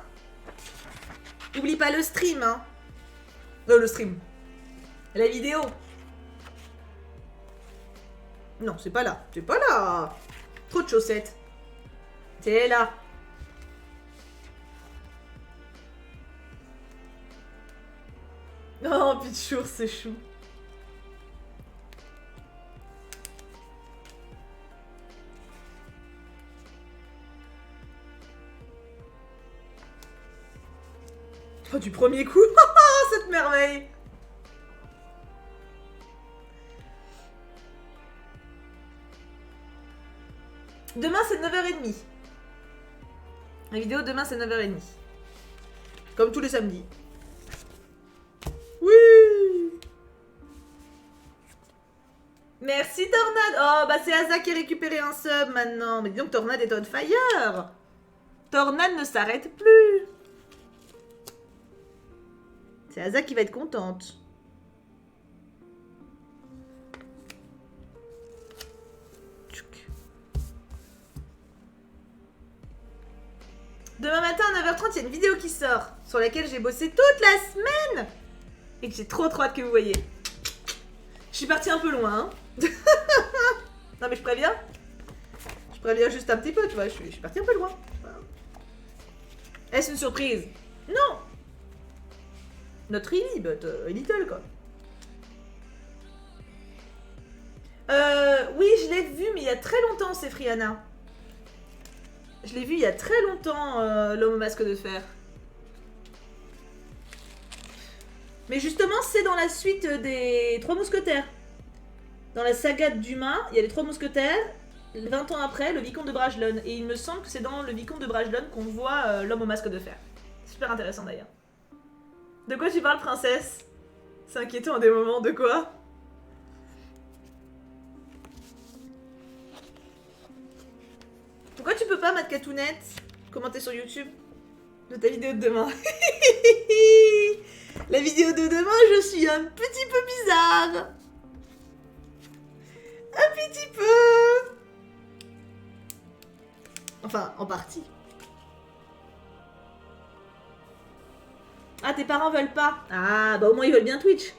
Speaker 1: N'oublie pas le stream, hein. Le stream. La vidéo. Non, c'est pas là. C'est pas là. Trop de chaussettes. C'est là. Oh, Pichour, c'est chou. Oh, du premier coup. Cette merveille. Demain, c'est 9h30. La vidéo, demain, c'est 9h30. Comme tous les samedis. Oui. Merci, Tornade. Oh, bah c'est Asa qui a récupéré un sub maintenant. Mais dis donc, Tornade est on fire. Tornade ne s'arrête plus. C'est Asa qui va être contente. Demain matin à 9h30, il y a une vidéo qui sort sur laquelle j'ai bossé toute la semaine et que j'ai trop hâte que vous voyez. Je suis partie un peu loin. Hein. Non mais je préviens. Je préviens juste un petit peu, tu vois. Je suis partie un peu loin. Est-ce une surprise? Non. Not really, but a little quoi. Oui, je l'ai vu, mais il y a très longtemps, c'est Friana. Je l'ai vu il y a très longtemps, l'homme au masque de fer. Mais justement, c'est dans la suite des Trois Mousquetaires. Dans la saga de Dumas, il y a les Trois Mousquetaires. 20 ans après, le Vicomte de Bragelonne. Et il me semble que c'est dans le Vicomte de Bragelonne qu'on voit l'homme au masque de fer. Super intéressant d'ailleurs. De quoi tu parles, princesse? C'est inquiétant à des moments, de quoi? Pourquoi tu peux pas, Matt Katounet, commenter sur YouTube de ta vidéo de demain? La vidéo de demain, je suis un petit peu bizarre. Un petit peu. Enfin, en partie. Ah, tes parents veulent pas? Ah, bah au moins ils veulent bien Twitch.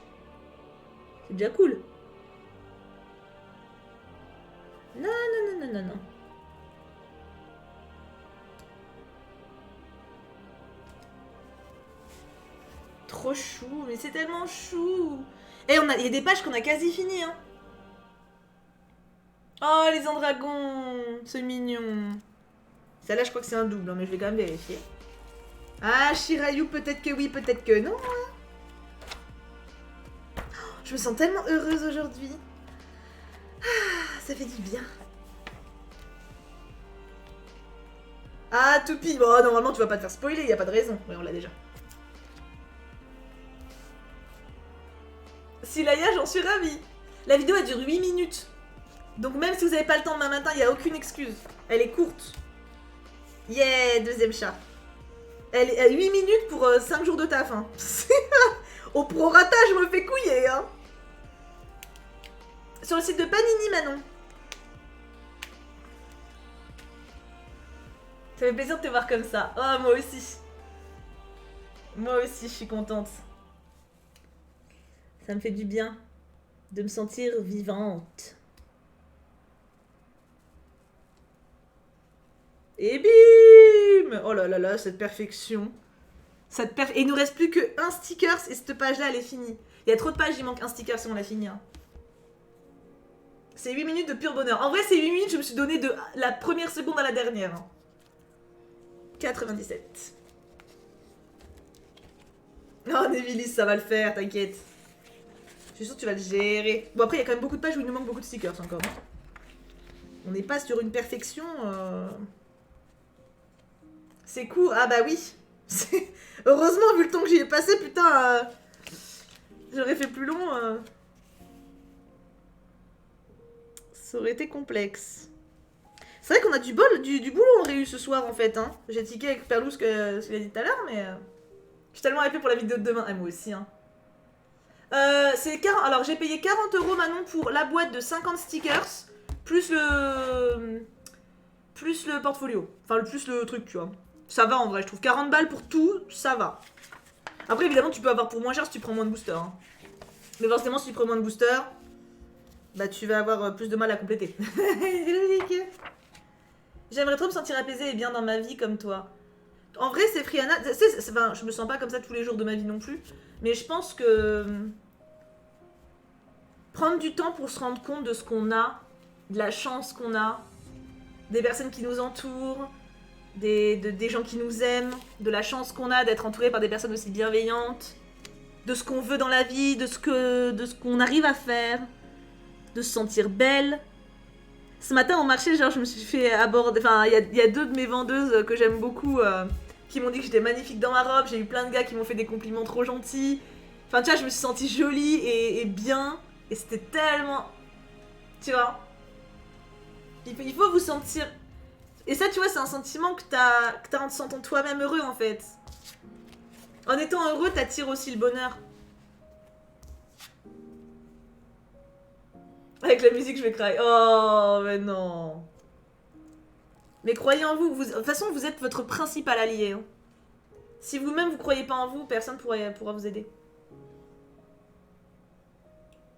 Speaker 1: C'est déjà cool. Non, non, non, non, non, non. trop chou, mais c'est tellement chou. Et il y a des pages qu'on a quasi fini, hein. Oh, les dragons, c'est mignon. Celle-là, je crois que c'est un double, hein, mais je vais quand même vérifier. Ah, Shirayu, peut-être que oui, peut-être que non. Hein. Oh, je me sens tellement heureuse aujourd'hui. Ah, ça fait du bien. Ah, Toupie. Bon, normalement, tu vas pas te faire spoiler, y a pas de raison. Oui, on l'a déjà. Silaya, j'en suis ravie. La vidéo, elle dure 8 minutes. Donc même si vous avez pas le temps demain matin, il y a aucune excuse. Elle est courte. Yeah, deuxième chat. Elle est à 8 minutes pour 5 jours de taf. Hein. Au prorata, je me fais couiller. Hein. Sur le site de Panini, Manon. Ça fait plaisir de te voir comme ça. Oh, moi aussi. Moi aussi, je suis contente. Ça me fait du bien de me sentir vivante. Et bim! Oh là là là, cette perfection. Et il nous reste plus que un sticker et cette page-là, elle est finie. Il y a trop de pages, il manque un sticker si on l'a fini. Hein. C'est 8 minutes de pur bonheur. En vrai, c'est 8 minutes, je me suis donné de la première seconde à la dernière. Hein. 97. Oh, Nevilis, ça va le faire, t'inquiète. Je suis sûre que tu vas le gérer. Bon, après, il y a quand même beaucoup de pages où il nous manque beaucoup de stickers encore. On n'est pas sur une perfection. C'est court. Ah bah oui. Heureusement, vu le temps que j'y ai passé, putain. J'aurais fait plus long. Ça aurait été complexe. C'est vrai qu'on a du boulot en réu ce soir en fait. Hein. J'ai tiqué avec Perlou ce qu'il a dit tout à l'heure, mais. Je suis tellement hypée pour la vidéo de demain. Ah, moi aussi, hein. C'est 40... Alors, j'ai payé 40 € Manon pour la boîte de 50 stickers, plus le portfolio. Enfin, plus le truc, tu vois. Ça va en vrai, je trouve 40 balles pour tout, ça va. Après, évidemment, tu peux avoir pour moins cher si tu prends moins de boosters. Hein. Mais forcément, si tu prends moins de boosters, bah tu vas avoir plus de mal à compléter. J'aimerais trop me sentir apaisée et bien dans ma vie comme toi. En vrai, c'est Friana. Enfin, je me sens pas comme ça tous les jours de ma vie non plus. Mais je pense que. Prendre du temps pour se rendre compte de ce qu'on a, de la chance qu'on a, des personnes qui nous entourent, des gens qui nous aiment, de la chance qu'on a d'être entouré par des personnes aussi bienveillantes, de ce qu'on veut dans la vie, de ce qu'on arrive à faire, de se sentir belle. Ce matin au marché, genre, je me suis fait aborder. Enfin, il y a deux de mes vendeuses que j'aime beaucoup qui m'ont dit que j'étais magnifique dans ma robe. J'ai eu plein de gars qui m'ont fait des compliments trop gentils. Enfin, tu vois, je me suis sentie jolie et bien. Et c'était tellement. Tu vois. Il faut vous sentir. Et ça, tu vois, c'est un sentiment que t'as en te sentant toi-même heureux en fait. En étant heureux, t'attires aussi le bonheur. Avec la musique, je vais cry. Oh, mais non. Mais croyez en vous. De toute façon, vous êtes votre principal allié. Hein. Si vous-même, vous croyez pas en vous, personne pourra vous aider.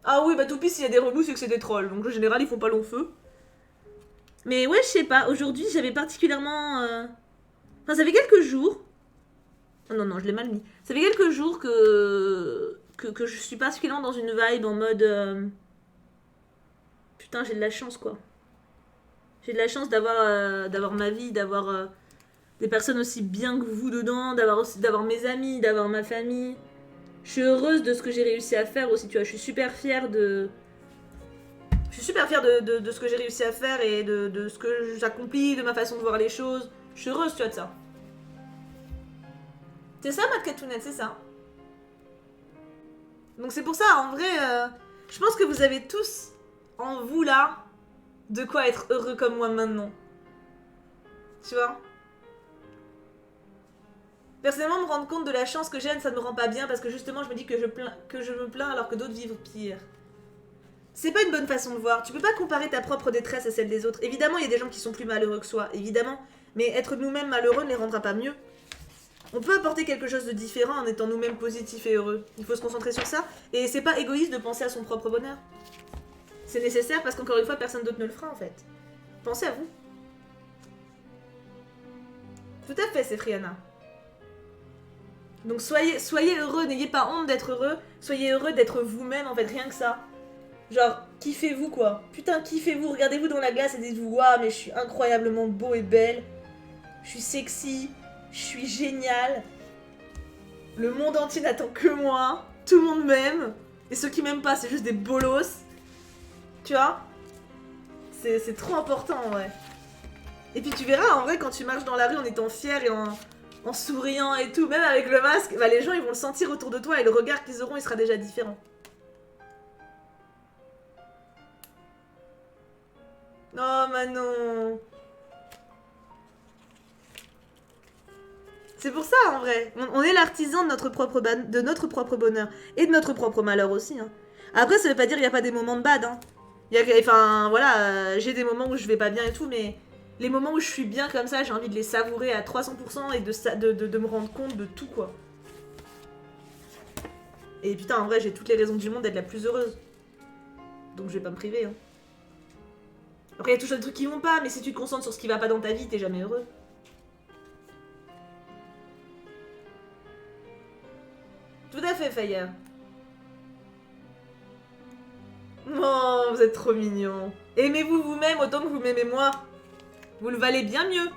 Speaker 1: Ah oui, bah tout pis, s'il y a des rebous, c'est que c'est des trolls. Donc en général, ils font pas long feu. Mais ouais, je sais pas. Aujourd'hui, j'avais particulièrement... Enfin, ça fait quelques jours... Oh non, non, je l'ai mal mis. Ça fait quelques jours que je suis particulièrement dans une vibe en mode... Putain, j'ai de la chance, quoi. J'ai de la chance d'avoir ma vie, d'avoir des personnes aussi bien que vous dedans, d'avoir mes amis, d'avoir ma famille. Je suis heureuse de ce que j'ai réussi à faire aussi, tu vois. Je suis super fière de... Je suis super fière de ce que j'ai réussi à faire et de ce que j'accomplis, de ma façon de voir les choses. Je suis heureuse, tu vois, de ça. C'est ça, Matt Katounette, c'est ça. Donc c'est pour ça, en vrai, je pense que vous avez tous en vous, là, de quoi être heureux comme moi maintenant. Tu vois? Personnellement, me rendre compte de la chance que j'ai, ça ne me rend pas bien parce que justement, je me dis que je me plains alors que d'autres vivent pire. C'est pas une bonne façon de voir. Tu peux pas comparer ta propre détresse à celle des autres. Évidemment, il y a des gens qui sont plus malheureux que soi, évidemment. Mais être nous-mêmes malheureux ne les rendra pas mieux. On peut apporter quelque chose de différent en étant nous-mêmes positifs et heureux. Il faut se concentrer sur ça. Et c'est pas égoïste de penser à son propre bonheur. C'est nécessaire parce qu'encore une fois, personne d'autre ne le fera en fait. Pensez à vous. Tout à fait, c'est Friana. Donc soyez heureux, n'ayez pas honte d'être heureux. Soyez heureux d'être vous-même, en fait, rien que ça. Genre, kiffez-vous, quoi. Putain, kiffez-vous, regardez-vous dans la glace et dites-vous, waouh, mais je suis incroyablement beau et belle. Je suis sexy, je suis génial. Le monde entier n'attend que moi. Tout le monde m'aime. Et ceux qui m'aiment pas, c'est juste des bolos. Tu vois? C'est trop important, en vrai. Et puis tu verras, en vrai, quand tu marches dans la rue en étant fier et en souriant et tout, même avec le masque, bah, les gens, ils vont le sentir autour de toi et le regard qu'ils auront, il sera déjà différent. Oh, Manon. C'est pour ça, en vrai. On est l'artisan de notre propre bonheur. Et de notre propre malheur aussi. Hein. Après, ça veut pas dire qu'il n'y a pas des moments de bad. Hein. Enfin, voilà, j'ai des moments où je vais pas bien et tout, mais les moments où je suis bien comme ça, j'ai envie de les savourer à 300% et de me rendre compte de tout, quoi. Et putain, en vrai, j'ai toutes les raisons du monde d'être la plus heureuse. Donc je vais pas me priver. Hein. Après, il y a toujours des trucs qui vont pas, mais si tu te concentres sur ce qui va pas dans ta vie, t'es jamais heureux. Tout à fait, Fire. Oh, vous êtes trop mignon. Aimez-vous vous-même autant que vous m'aimez moi. Vous le valez bien mieux.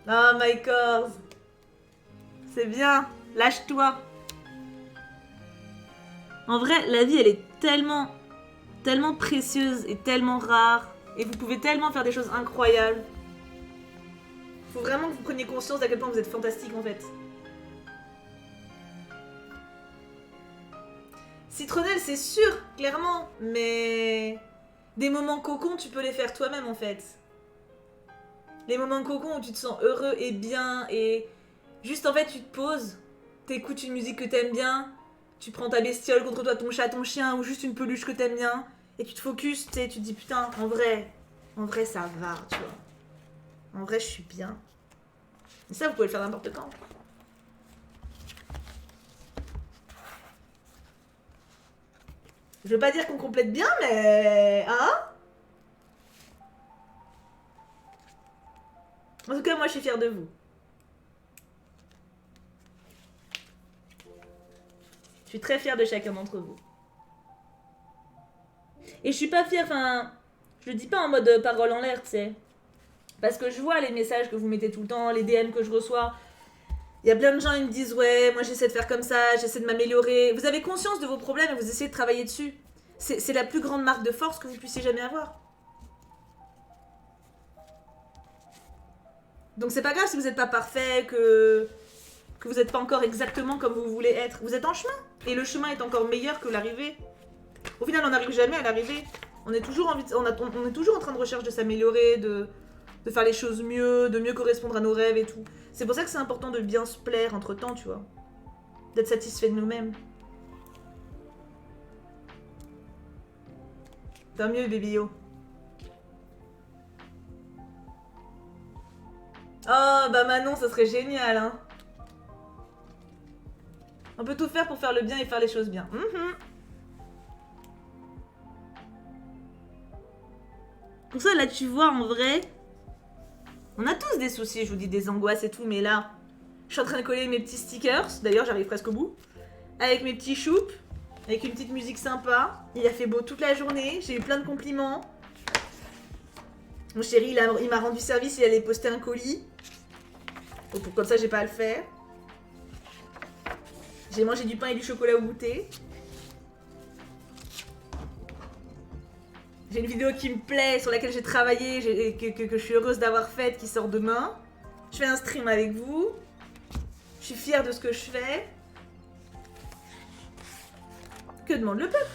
Speaker 1: Ah, my cors. C'est bien. Lâche-toi. En vrai, la vie, elle est tellement précieuse et tellement rare. Et vous pouvez tellement faire des choses incroyables. Faut vraiment que vous preniez conscience d'à quel point vous êtes fantastique, en fait. Citronnelle, c'est sûr, clairement. Mais des moments cocons, tu peux les faire toi-même, en fait. Les moments cocons où tu te sens heureux et bien et... Juste, en fait, tu te poses, t'écoutes une musique que t'aimes bien, tu prends ta bestiole contre toi, ton chat, ton chien, ou juste une peluche que t'aimes bien, et tu te focuses, tu sais, tu te dis, putain, en vrai, ça va, tu vois. En vrai, je suis bien. Et ça, vous pouvez le faire n'importe quand. Je veux pas dire qu'on complète bien, mais... Hein? En tout cas, moi, je suis fière de vous. Je suis très fière de chacun d'entre vous. Et je suis pas fière, enfin... Je le dis pas en mode parole en l'air, tu sais. Parce que je vois les messages que vous mettez tout le temps, les DM que je reçois. Il y a plein de gens qui me disent, ouais, moi j'essaie de faire comme ça, j'essaie de m'améliorer. Vous avez conscience de vos problèmes et vous essayez de travailler dessus. C'est la plus grande marque de force que vous puissiez jamais avoir. Donc c'est pas grave si vous n'êtes pas parfait, que vous n'êtes pas encore exactement comme vous voulez être. Vous êtes en chemin. Et le chemin est encore meilleur que l'arrivée. Au final, on n'arrive jamais à l'arrivée. On est toujours on est toujours en train de recherche de s'améliorer, de faire les choses mieux, de mieux correspondre à nos rêves et tout. C'est pour ça que c'est important de bien se plaire entre temps, tu vois. D'être satisfait de nous-mêmes. Tant mieux, bébé-yo. Oh, bah Manon, ça serait génial, hein. On peut tout faire pour faire le bien et faire les choses bien. Pour ça, là, tu vois, en vrai... On a tous des soucis, je vous dis, des angoisses et tout, mais là... Je suis en train de coller mes petits stickers. D'ailleurs, j'arrive presque au bout. Avec mes petits choups. Avec une petite musique sympa. Il a fait beau toute la journée. J'ai eu plein de compliments. Mon chéri, il m'a rendu service. Il allait poster un colis. Donc, comme ça, j'ai pas à le faire. J'ai mangé du pain et du chocolat au goûter. J'ai une vidéo qui me plaît, sur laquelle j'ai travaillé, que je suis heureuse d'avoir faite, qui sort demain. Je fais un stream avec vous. Je suis fière de ce que je fais. Que demande le peuple?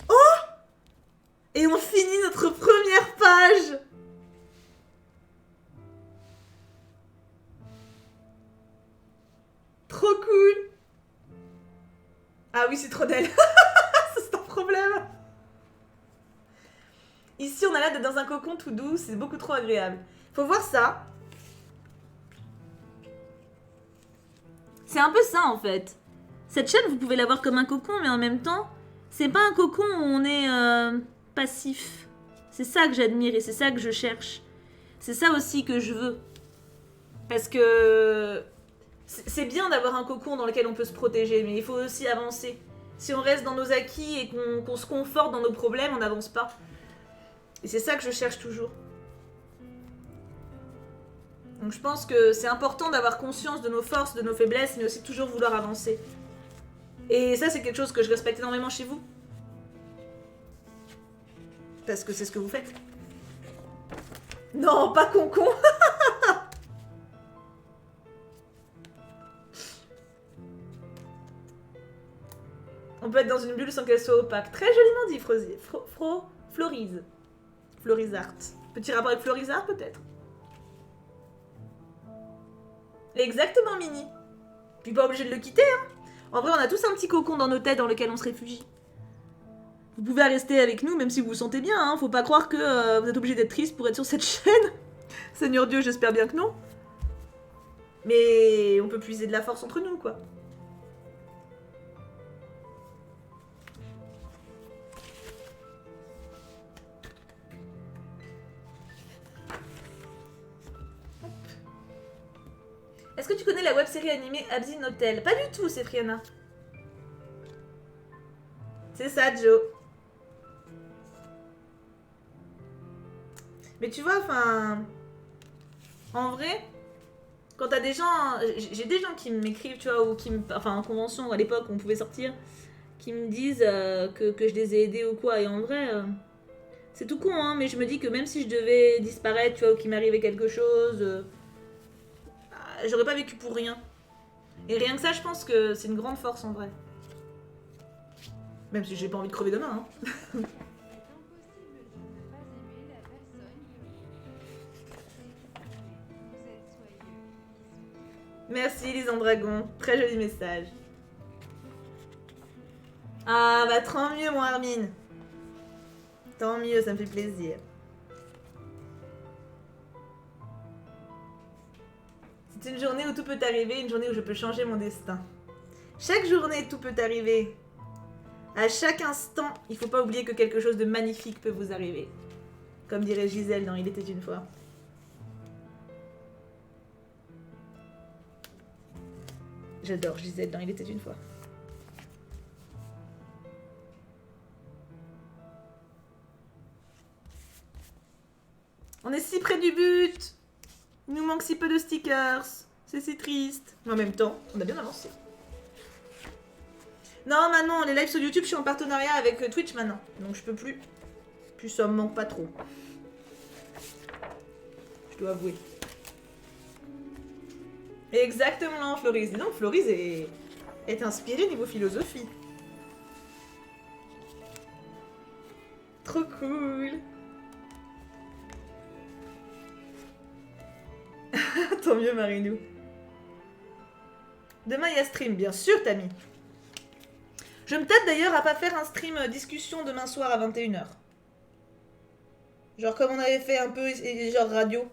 Speaker 1: Oh! Et on finit notre première page! Trop cool! Ah oui, c'est trop d'elle. C'est un problème. Ici, on a l'air d'être dans un cocon tout doux, c'est beaucoup trop agréable. Faut voir ça. C'est un peu ça, en fait. Cette chaîne, vous pouvez la voir comme un cocon, mais en même temps, c'est pas un cocon où on est passif. C'est ça que j'admire et c'est ça que je cherche. C'est ça aussi que je veux. Parce que c'est bien d'avoir un cocon dans lequel on peut se protéger, mais il faut aussi avancer. Si on reste dans nos acquis et qu'on se conforte dans nos problèmes, on n'avance pas. Et c'est ça que je cherche toujours. Donc je pense que c'est important d'avoir conscience de nos forces, de nos faiblesses, mais aussi toujours vouloir avancer. Et ça, c'est quelque chose que je respecte énormément chez vous. Parce que c'est ce que vous faites. Non, pas concon. On peut être dans une bulle sans qu'elle soit opaque. Très joliment dit, Florise. Florizart. Petit rapport avec Florizart, peut-être. Exactement, Mini. Puis pas obligé de le quitter, hein. En vrai, on a tous un petit cocon dans nos têtes dans lequel on se réfugie. Vous pouvez rester avec nous, même si vous vous sentez bien, hein. Faut pas croire que vous êtes obligé d'être triste pour être sur cette chaîne. Seigneur Dieu, j'espère bien que non. Mais on peut puiser de la force entre nous, quoi. Est-ce que tu connais la web-série animée Abzin Hotel? Pas du tout, c'est Friana. C'est ça, Joe. Mais tu vois, enfin... En vrai, quand t'as des gens... J'ai des gens qui m'écrivent, tu vois, ou qui me... Enfin, en convention, à l'époque, on pouvait sortir, qui me disent que je les ai aidés ou quoi. Et en vrai, c'est tout con, hein, mais je me dis que même si je devais disparaître, tu vois, ou qu'il m'arrivait quelque chose... j'aurais pas vécu pour rien. Et rien que ça, je pense que c'est une grande force en vrai. Même si j'ai pas envie de crever demain. Hein. Merci Lisandragon, très joli message. Ah bah tant mieux mon Armin. Tant mieux, ça me fait plaisir. C'est une journée où tout peut arriver, une journée où je peux changer mon destin. Chaque journée, tout peut arriver. À chaque instant, il faut pas oublier que quelque chose de magnifique peut vous arriver. Comme dirait Gisèle dans Il était une fois. J'adore Gisèle dans Il était une fois. On est si près du but. Il nous manque si peu de stickers. C'est si triste. Mais en même temps, on a bien avancé. Non, maintenant, les lives sur YouTube, je suis en partenariat avec Twitch maintenant. Donc je peux plus. Puis ça me manque pas trop. Je dois avouer. Exactement, Florise. Dis donc, Florise est inspirée niveau philosophie. Trop cool. Tant mieux, Marinou. Demain, il y a stream, bien sûr, Tammy. Je me tâte d'ailleurs à pas faire un stream discussion demain soir à 21h. Genre comme on avait fait un peu, genre radio.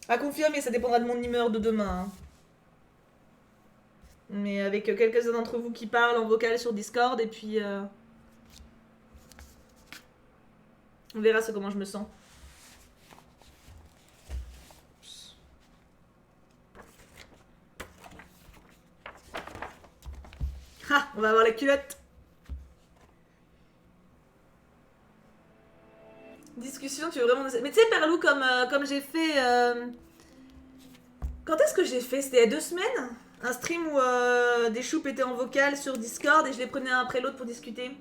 Speaker 1: À confirmer, ça dépendra de mon humeur de demain. Hein. Mais avec quelques-uns d'entre vous qui parlent en vocal sur Discord, et puis... on verra comment je me sens. Ah, on va avoir la culotte. Discussion, tu veux vraiment... Mais tu sais, Perlou, comme j'ai fait... Quand est-ce que j'ai fait? C'était il y a 2 semaines? Un stream où des choupes étaient en vocal sur Discord et je les prenais un après l'autre pour discuter.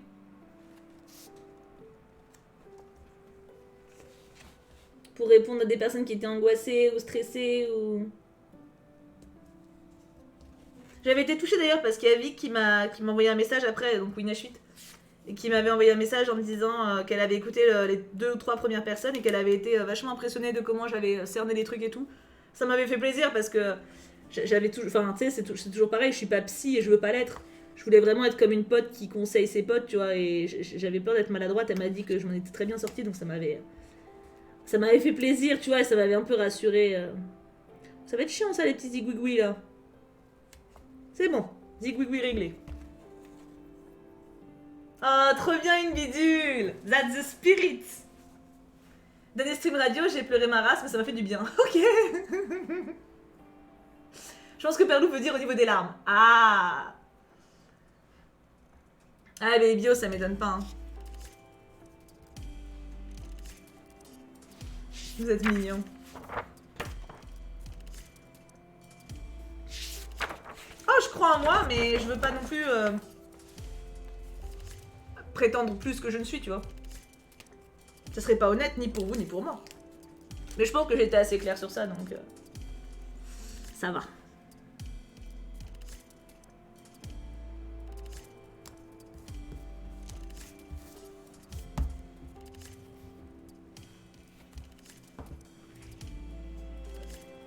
Speaker 1: Pour répondre à des personnes qui étaient angoissées ou stressées ou... J'avais été touchée d'ailleurs parce qu'il y a Vic qui m'a envoyé un message après, donc Winachut, et qui m'avait envoyé un message en me disant qu'elle avait écouté les 2 ou 3 premières personnes et qu'elle avait été vachement impressionnée de comment j'avais cerné les trucs et tout. Ça m'avait fait plaisir parce que j'avais toujours... Enfin, tu sais, c'est toujours pareil, je suis pas psy et je veux pas l'être. Je voulais vraiment être comme une pote qui conseille ses potes, tu vois, et j'avais peur d'être maladroite. Elle m'a dit que je m'en étais très bien sortie, donc ça m'avait fait plaisir, tu vois, et ça m'avait un peu rassurée. Ça va être chiant ça, les petits zigouigouis là. C'est bon, zigouigoui réglé. Oh, trop bien une bidule. That's the spirit. Dernier stream radio, j'ai pleuré ma race, mais ça m'a fait du bien. Ok. Je pense que Perlou veut dire au niveau des larmes. Ah. Ah, les bio, ça m'étonne pas. Hein. Vous êtes mignons. Oh, je crois en moi, mais je veux pas non plus prétendre plus que je ne suis, tu vois. Ça serait pas honnête ni pour vous ni pour moi. Mais je pense que j'étais assez claire sur ça, donc ça va.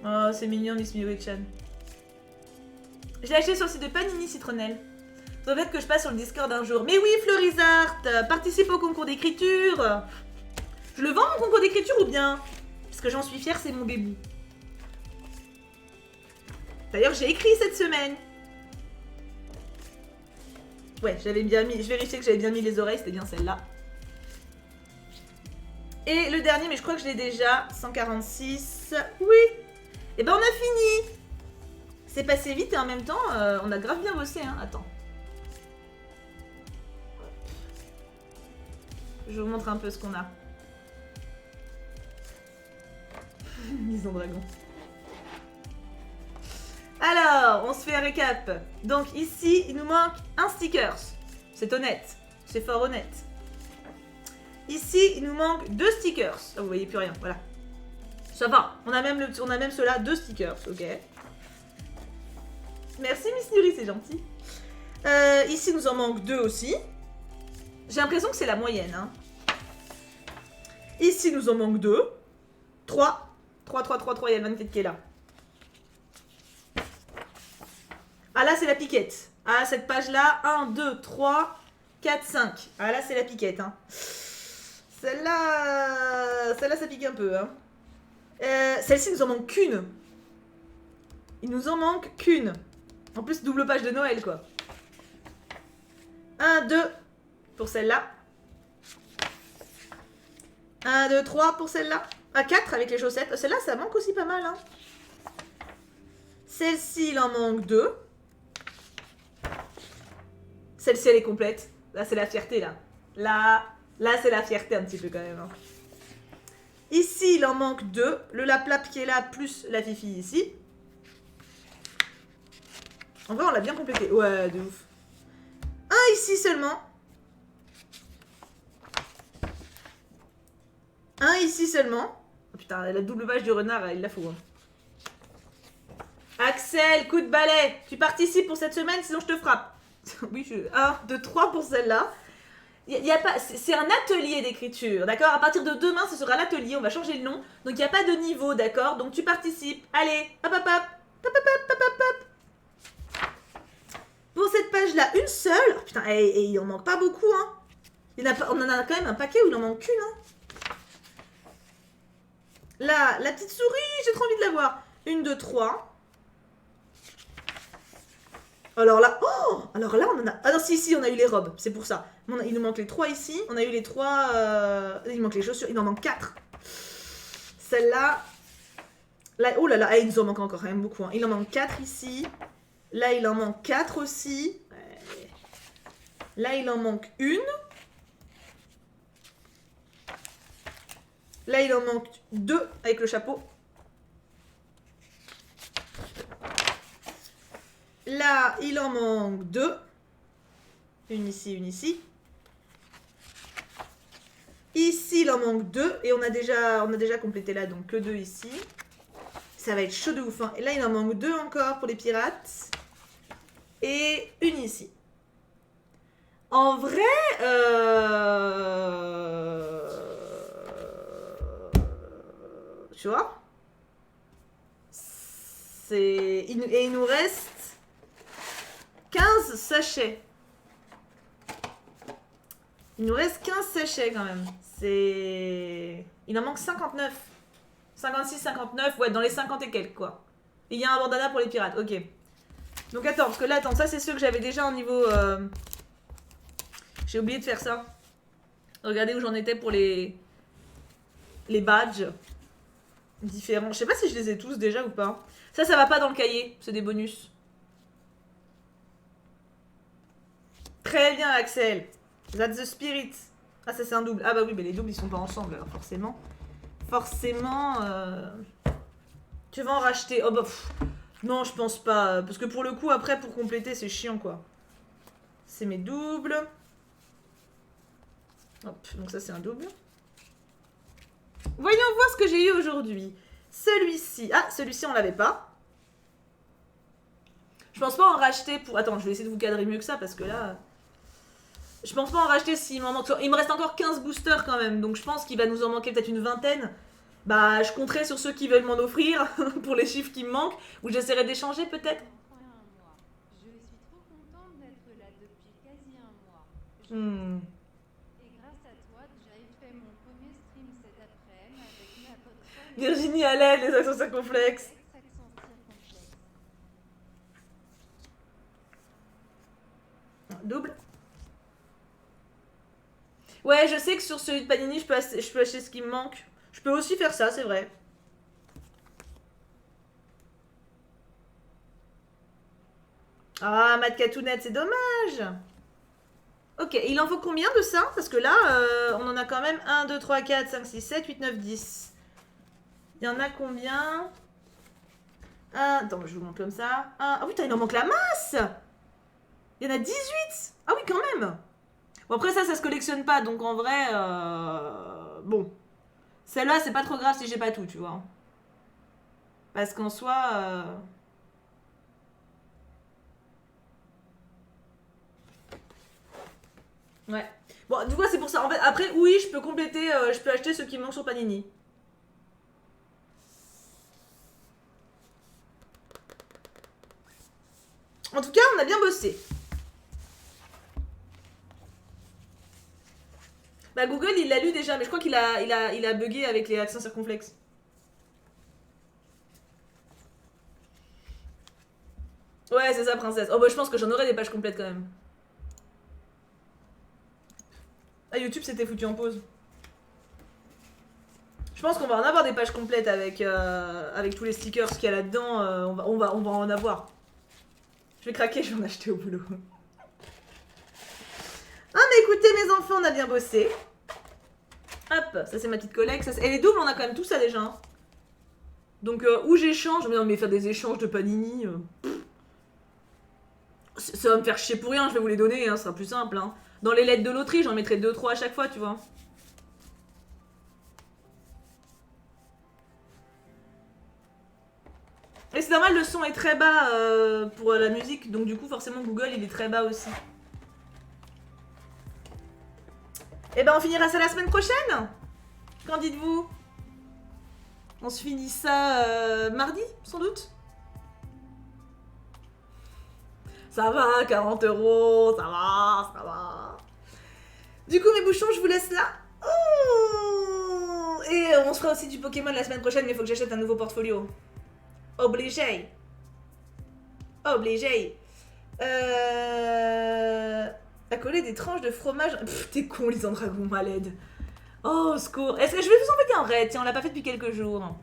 Speaker 1: Oh, c'est mignon, Miss Miwichan. J'ai acheté sur le site de Panini Citronnelle. Ça doit être que je passe sur le Discord un jour. Mais oui, Fleurizart, participe au concours d'écriture. Je le vends mon concours d'écriture ou bien? Parce que j'en suis fière, c'est mon bébou. D'ailleurs, j'ai écrit cette semaine. Ouais, j'avais bien mis. Je vérifiais que j'avais bien mis les oreilles, c'était bien celle-là. Et le dernier, mais je crois que je l'ai déjà. 146. Oui. Et ben on a fini. C'est passé vite et en même temps, on a grave bien bossé. Hein. Attends. Je vous montre un peu ce qu'on a. Maison Dragon. Alors, on se fait un récap. Donc ici, il nous manque un stickers. C'est honnête. C'est fort honnête. Ici, il nous manque 2 stickers. Ah, vous voyez plus rien, voilà. Ça va. On a même ceux-là, 2 stickers, ok. Merci Miss Nuri, c'est gentil. Ici, nous en manque 2 aussi. J'ai l'impression que c'est la moyenne. Hein. Ici, nous en manque 2. 3. 3, il y a le magnifique qui est là. Ah là, c'est la piquette. Ah, cette page-là, 1, 2, 3, 4, 5. Ah là, c'est la piquette. Hein. Celle-là, ça pique un peu. Hein. Celle-ci, nous en manque qu'une. Il nous en manque qu'une. En plus, double page de Noël, quoi. 1, 2 pour celle-là. 1, 2, 3 pour celle-là. Ah, 4 avec les chaussettes. Celle-là, ça manque aussi pas mal. Hein. Celle-ci, il en manque 2. Celle-ci, elle est complète. Là, c'est la fierté, là. Là, c'est la fierté un petit peu, quand même. Hein. Ici, il en manque 2. Le laplap qui est là, plus la fifi ici. En vrai, on l'a bien complété. Ouais, de ouf. Un ici seulement. Un ici seulement. Oh, putain, la double vache du renard, il la fout. Hein. Axel, coup de balai. Tu participes pour cette semaine, sinon je te frappe. Oui, 1, 2, 3 pour celle-là. C'est un atelier d'écriture, d'accord? À partir de demain, ce sera l'atelier, on va changer le nom. Donc, il n'y a pas de niveau, d'accord? Donc, tu participes. Allez, hop, hop, hop. Hop, hop, hop, hop, hop, hop. Pour cette page-là, une seule. Oh, putain, et il en manque pas beaucoup, hein. On en a quand même un paquet où il en manque qu'une, hein. Là, la petite souris, j'ai trop envie de la voir. 1, 2, 3. Alors là, oh, alors là, on en a... Ah non, si, on a eu les robes, c'est pour ça. Il nous manque les 3 ici. On a eu les 3... Il manque les chaussures, il en manque 4. Celle-là... Là, oh là là, il nous en manque encore quand même beaucoup. Hein. Il en manque 4 ici. Là, il en manque 4 aussi. Là, il en manque 1. Là, il en manque 2 avec le chapeau. Là, il en manque 2. Une ici, une ici. Ici, il en manque 2. Et on a déjà complété là, donc que 2 ici. Ça va être chaud de ouf. Hein. Et là, il en manque 2 encore pour les pirates. Et une ici. En vrai, tu vois, et il nous reste 15 sachets. Il nous reste 15 sachets quand même. Il en manque 59. 56, 59, ouais, dans les 50 et quelques, quoi. Et il y a un bandana pour les pirates, ok. Donc attends, parce que là, attends, ça c'est ceux que j'avais déjà en niveau... J'ai oublié de faire ça. Regardez où j'en étais pour les les badges différents. Je sais pas si je les ai tous déjà ou pas. Ça va pas dans le cahier, c'est des bonus. Très bien, Axel. That's the spirit. Ah, ça c'est un double. Ah bah oui, mais les doubles ils sont pas ensemble, alors forcément. Forcément... Tu vas en racheter. Oh bah... Non, je pense pas. Parce que pour le coup, après, pour compléter, c'est chiant, quoi. C'est mes doubles. Hop, donc ça c'est un double. Voyons voir ce que j'ai eu aujourd'hui. Celui-ci. Ah, celui-ci on l'avait pas. Je pense pas en racheter pour... Attends, je vais essayer de vous cadrer mieux que ça parce que là... Je pense pas en racheter s'il m'en manque... Il me reste encore 15 boosters quand même. Donc je pense qu'il va nous en manquer peut-être une vingtaine. Bah, je compterai sur ceux qui veulent m'en offrir pour les chiffres qui me manquent. Ou j'essaierai d'échanger peut-être.
Speaker 2: Je suis trop contente d'être là depuis quasi un mois. Et grâce à toi, j'ai fait mon premier stream cet après-midi avec ma pote
Speaker 1: Virginie à l'aide, les accents circonflexes. Double. Ouais, je sais que sur celui de Panini, je peux acheter ce qui me manque. Je peux aussi faire ça, c'est vrai. Ah, Mad Catounette, c'est dommage. Ok, il en faut combien de ça? Parce que là, on en a quand même 1, 2, 3, 4, 5, 6, 7, 8, 9, 10. Il y en a combien? Attends, je vous montre comme ça. Ah putain, il en manque la masse. Il y en a 18. Ah oui, quand même. Bon, après ça se collectionne pas, donc en vrai... Bon. Celle-là, c'est pas trop grave si j'ai pas tout, tu vois. Parce qu'en soi... Ouais. Bon, du coup, c'est pour ça. En fait, après, oui, je peux compléter, je peux acheter ceux qui me manquent sur Panini. En tout cas, on a bien bossé. Bah, Google, il l'a lu déjà, mais je crois qu'il a bugué avec les accents circonflexes. Ouais, c'est ça, princesse. Oh, bah, je pense que j'en aurai des pages complètes quand même. Ah, YouTube, c'était foutu en pause. Je pense qu'on va en avoir des pages complètes avec, avec tous les stickers qu'il y a là-dedans. On va en avoir. Je vais craquer, je vais en acheter au boulot. Ah, mais écoutez, mes enfants, on a bien bossé. Hop, ça c'est ma petite collègue. Et les doubles, on a quand même tout ça déjà. Donc, où j'échange, mais faire des échanges de Panini. Ça va me faire chier pour rien, je vais vous les donner, hein, ce sera plus simple. Hein. Dans les lettres de loterie, j'en mettrai 2-3 à chaque fois, tu vois. Et c'est normal, le son est très bas pour la musique, donc du coup, forcément, Google, il est très bas aussi. Et ben, on finira ça la semaine prochaine. Qu'en dites-vous? On se finit ça mardi, sans doute. Ça va, 40 €, ça va, ça va. Du coup, mes bouchons, je vous laisse là. Oh, et on se fera aussi du Pokémon la semaine prochaine, mais il faut que j'achète un nouveau portfolio. Obligé. Obligé. À coller des tranches de fromage. Pff, t'es con, Lisandre Dragon, ma laide. Oh, au secours. Est-ce que je vais vous embêter en raid? Tiens, on l'a pas fait depuis quelques jours.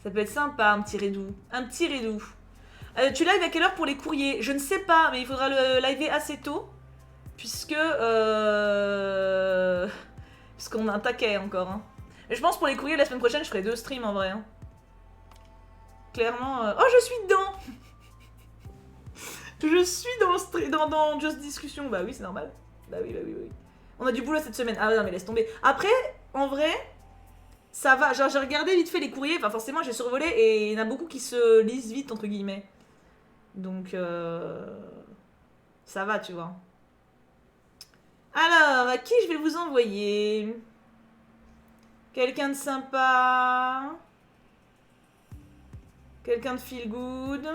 Speaker 1: Ça peut être sympa, un petit redo. Un petit redo. Tu live à quelle heure pour les courriers? Je ne sais pas, mais il faudra le liver assez tôt. Puisque... Puisqu'on a un taquet encore. Hein. Et je pense pour les courriers, la semaine prochaine, je ferai 2 streams en vrai. Hein. Clairement... Oh, je suis dedans. Je suis dans Just Discussion. Bah oui, c'est normal. Bah oui, bah oui, oui. On a du boulot cette semaine. Ah non, mais laisse tomber. Après, en vrai, ça va. Genre, j'ai regardé vite fait les courriers. Enfin, forcément, j'ai survolé et il y en a beaucoup qui se lisent vite, entre guillemets. Donc, ça va, tu vois. Alors, à qui je vais vous envoyer? Quelqu'un de sympa? Quelqu'un de feel good?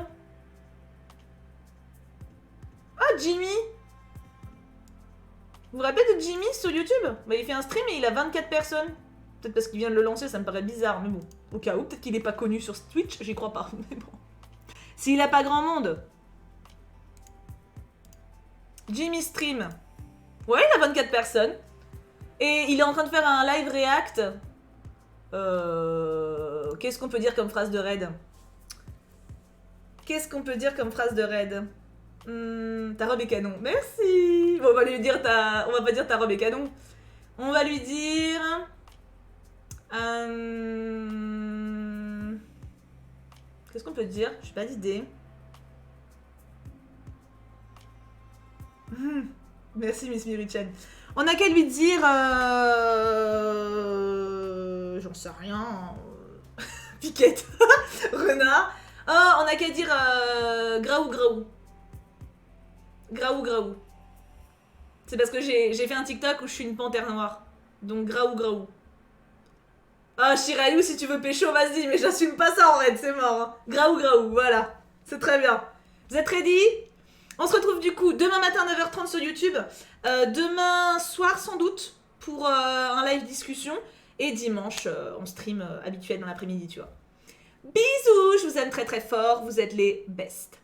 Speaker 1: Ah, Jimmy! Vous vous rappelez de Jimmy sur YouTube? Bah, il fait un stream et il a 24 personnes. Peut-être parce qu'il vient de le lancer, ça me paraît bizarre, mais bon. Au cas où, peut-être qu'il est pas connu sur Twitch, j'y crois pas, mais bon. S'il a pas grand monde. Jimmy stream. Ouais, il a 24 personnes. Et il est en train de faire un live react Qu'est-ce qu'on peut dire comme phrase de raid? Qu'est-ce qu'on peut dire comme phrase de raid? Ta robe est canon. Merci. Bon, on va lui dire on va pas dire ta robe est canon. On va lui dire... Qu'est-ce qu'on peut dire? J'ai pas d'idée. Merci Miss Miruchan. On a qu'à lui dire... J'en sais rien. Piquette. Renard. Oh, on a qu'à dire Graou Graou. Graou Graou. C'est parce que j'ai fait un TikTok où je suis une panthère noire. Donc Graou Graou. Ah, Shirayu, si tu veux pécho, vas-y, mais j'assume pas ça en fait, c'est mort. Hein. Graou Graou, voilà. C'est très bien. Vous êtes ready? On se retrouve du coup demain matin 9h30 sur YouTube. Demain soir sans doute pour un live discussion. Et dimanche, on stream habituel dans l'après-midi, tu vois. Bisous, je vous aime très très fort, vous êtes les best.